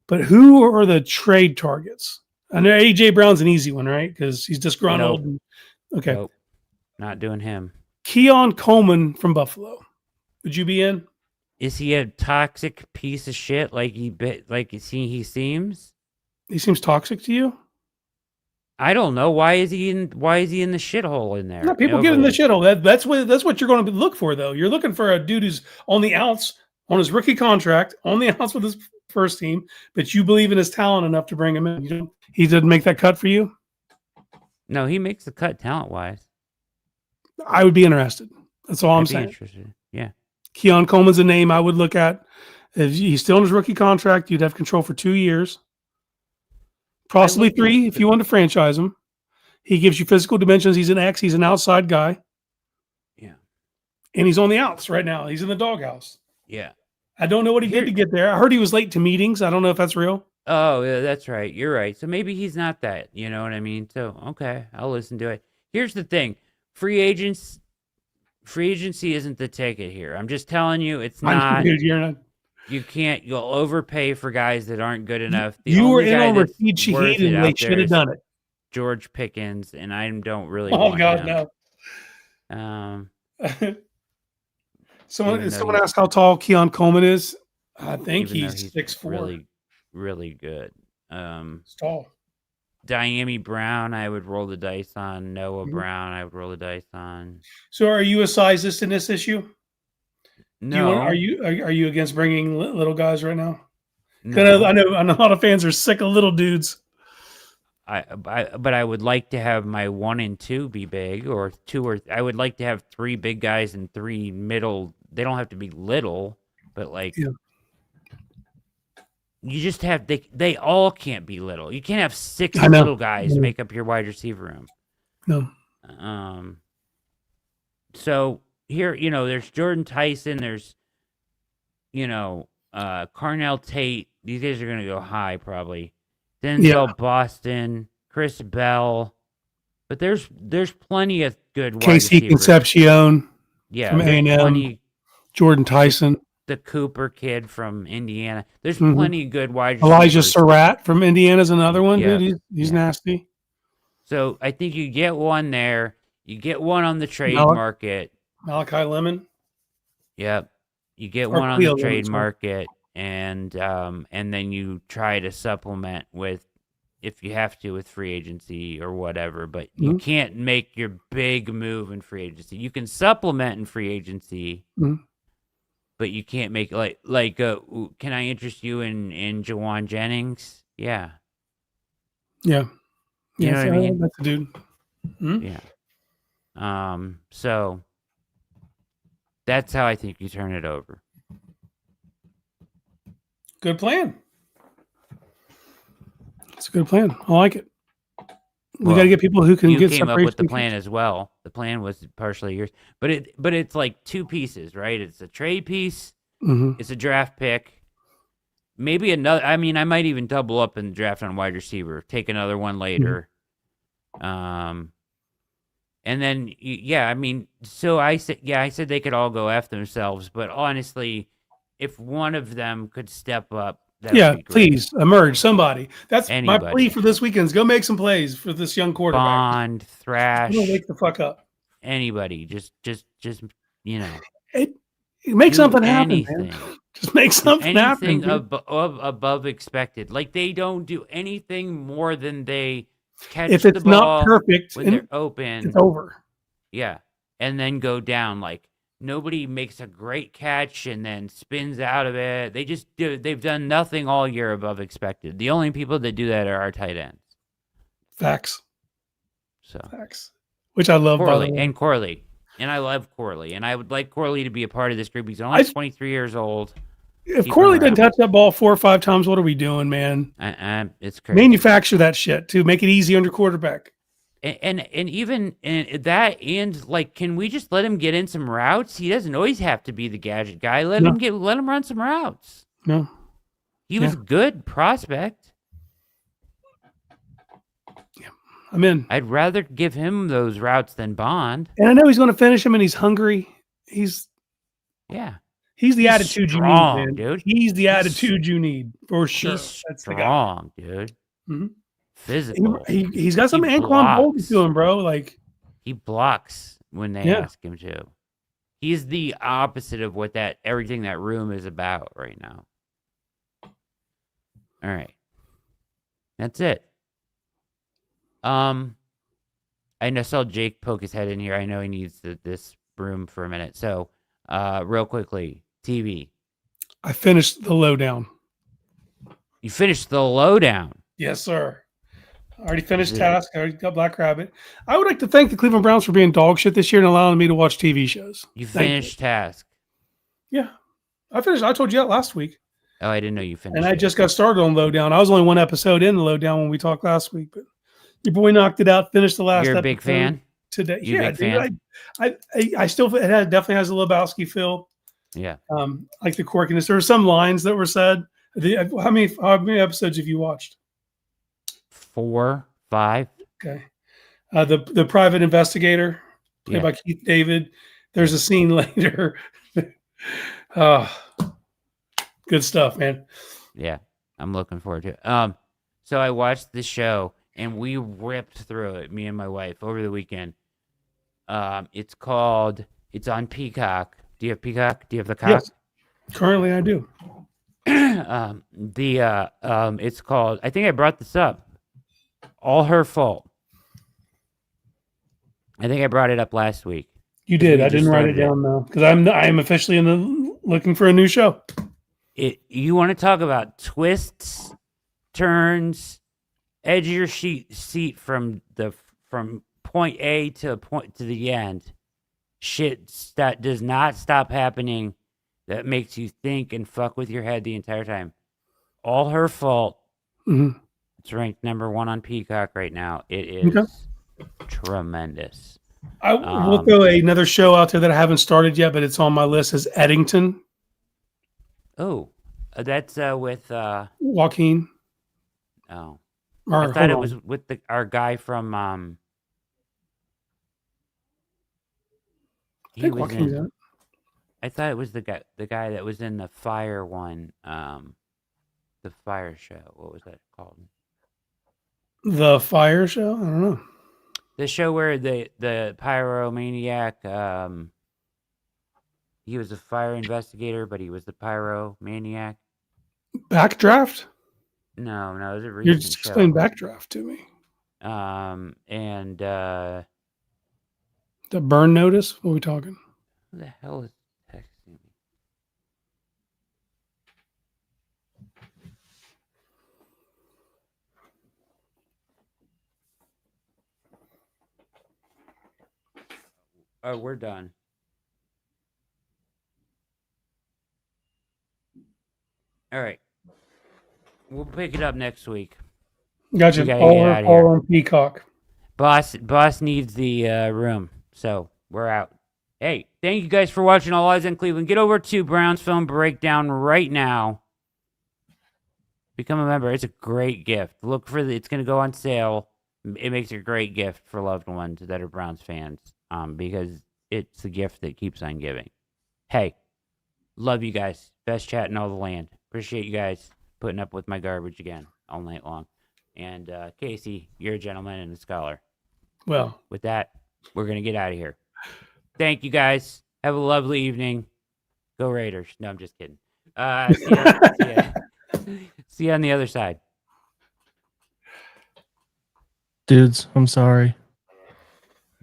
But who are the trade targets? I know AJ Brown's an easy one, right? Because he's disgruntled. Nope. Okay. Nope. Not doing him. Keon Coleman from Buffalo. Would you be in? Is he a toxic piece of shit like he seems? He seems toxic to you? I don't know. Why is he in the shithole in there? Yeah, people get in the shithole. That's what you're going to look for, though. You're looking for a dude who's on the outs, on his rookie contract, on the outs with his first team, but you believe in his talent enough to bring him in. He didn't make that cut for you? No, he makes the cut talent-wise. I would be interested. That's all I'm saying. Interested. Yeah. Keon Coleman's a name I would look at. If he's still in his rookie contract, you'd have control for 2 years. Possibly 3 if you want to franchise him. He gives you physical dimensions. He's an X. He's an outside guy. Yeah. And he's on the outs right now. He's in the doghouse. Yeah. I don't know what he did to get there. I heard he was late to meetings. I don't know if that's real. Oh, yeah, that's right. You're right. So maybe he's not that. You know what I mean? So, okay, I'll listen to it. Here's the thing. Free agency isn't the ticket here. I'm just telling you, it's not. Dude, you're not. You'll overpay for guys that aren't good enough. You were in on Rashid Shaheed and they should have done it. George Pickens, and I don't really want him. No. Someone asked how tall Keon Coleman is. I think he's 6'4". Really, really good. It's tall. Diami Brown, I would roll the dice on. Noah Brown, I would roll the dice on. So are you a sizeist in this issue? No. Are you against bringing little guys right now? No. I know a lot of fans are sick of little dudes. But I would like to have my 1 and 2 be big, or I would like to have 3 big guys and 3 middle. They don't have to be little, but like, you just have they all can't be little. You can't have 6 little guys make up your wide receiver room. No. So here, there's Jordan Tyson. There's, Carnell Tate. These guys are gonna go high probably. Denzel Boston, Chris Bell, but there's plenty of good wide Casey receivers. Concepcion, from A&M, Jordan Tyson, the Cooper kid from Indiana. There's plenty of good wide receivers. Elijah Surratt from Indiana is another one. Yeah. Dude, he's nasty. So I think you get one there. You get one on the trade market. Malachi Lemon. Yep, you get one on the trade market. And then you try to supplement with, if you have to, with free agency or whatever. But you can't make your big move in free agency. You can supplement in free agency, but you can't make can I interest you in Jawan Jennings? Yeah. Yeah. You know what I mean? That's a dude. Yeah. So that's how I think you turn it over. Good plan. It's a good plan. I like it. We got to get people who can get. You came up with the plan as well. The plan was partially yours, but it's like 2 pieces, right? It's a trade piece. It's a draft pick. Maybe another. I mean, I might even double up in the draft on wide receiver. Take another one later. And then I mean, so I said they could all go F themselves, but honestly, if one of them could step up, please emerge somebody. That's my plea for this weekend. Go make some plays for this young quarterback. Bond, Thrash, wake the fuck up. Anybody, just make something happen. Man. Just make something happen. Above expected. Like, they don't do anything more than they catch if it's the ball not perfect when they're open. It's over. Yeah, and then go down. Like, nobody makes a great catch and then spins out of it. They just do. They've done nothing all year above expected. The only people that do that are our tight ends. Facts. Facts. Which I love. Corley. And I love Corley. And I would like Corley to be a part of this group. He's only 23 years old. If Corley doesn't touch that ball 4 or 5 times, what are we doing, man? It's crazy. Manufacture that shit to make it easy on your quarterback. And even that, and like, can we just let him get in some routes? He doesn't always have to be the gadget guy. Let him run some routes. No, he was good prospect. Yeah, I'm in. I'd rather give him those routes than Bond. And I know he's going to finish him, and he's hungry. He's the attitude strong, you need, man. Dude. He's the attitude you need for sure. He's strong, dude. Physical. He's got some Anquan Bolden to him, bro. Like, he blocks when they ask him to. He's the opposite of what everything that room is about right now. All right, that's it. I saw Jake poke his head in here. I know he needs this room for a minute. So, real quickly, TV. I finished the lowdown. You finished the lowdown? Yes, sir. I already finished Task. I already got Black Rabbit. I would like to thank the Cleveland Browns for being dog shit this year and allowing me to watch TV shows. You finished Task? Yeah. I finished. I told you that last week. Oh, I didn't know you finished. And I just got started on Lowdown. I was only 1 episode in the Lowdown when we talked last week, but your boy knocked it out, finished the last episode. You're a big fan? Today. You're a big fan? I still, it definitely has a Lebowski feel. Yeah. Like the quirkiness. There were some lines that were said. How many episodes have you watched? 4, 5. Okay. The private investigator played by Keith David. There's a scene later. Good stuff, man. Yeah, I'm looking forward to it. So I watched the show and we ripped through it, me and my wife, over the weekend. It's on Peacock. Do you have Peacock? Do you have the cock? Yes. Currently I do. It's called, I think I brought this up. All Her Fault. I think I brought it up last week. You did. I didn't write it down though, because I am officially in the looking for a new show. You want to talk about twists, turns, edge of your seat from point A to the end. Shit that does not stop happening. That makes you think and fuck with your head the entire time. All Her Fault. Mm-hmm. It's ranked number 1 on Peacock right now. It is tremendous. I will throw another show out there that I haven't started yet, but it's on my list. Is Eddington. Oh, that's with Joaquin. Oh, I thought it was with our guy from. I think Joaquin's in it. I thought it was the guy that was in the Fire one, the Fire show. What was that called? The Fire show? I don't know. The show where the pyromaniac, he was a fire investigator, but he was the pyromaniac. Backdraft? No, it was a recent You're just explaining Backdraft to me. And the Burn Notice? What are we talking? Who the hell is texting me? Oh, we're done. All right. We'll pick it up next week. Gotcha. All on Peacock. Boss needs the room, so we're out. Hey, thank you guys for watching All Eyes on Cleveland. Get over to Browns Film Breakdown right now. Become a member. It's a great gift. Look for it's going to go on sale. It makes a great gift for loved ones that are Browns fans, because it's the gift that keeps on giving. Hey, love you guys. Best chat in all the land. Appreciate you guys putting up with my garbage again all night long. And Casey, you're a gentleman and a scholar. Well, with that, we're going to get out of here. Thank you guys. Have a lovely evening. Go Raiders. No, I'm just kidding. See you on the other side. Dudes, I'm sorry.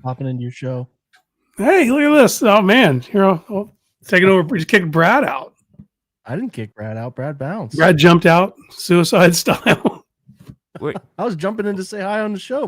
Hopping into your show. Hey, look at this. Oh, man. Here, I'll taking over. Just kicked Brad out. I didn't kick Brad out. Brad bounced. Brad jumped out, suicide style. I was jumping in to say hi on the show.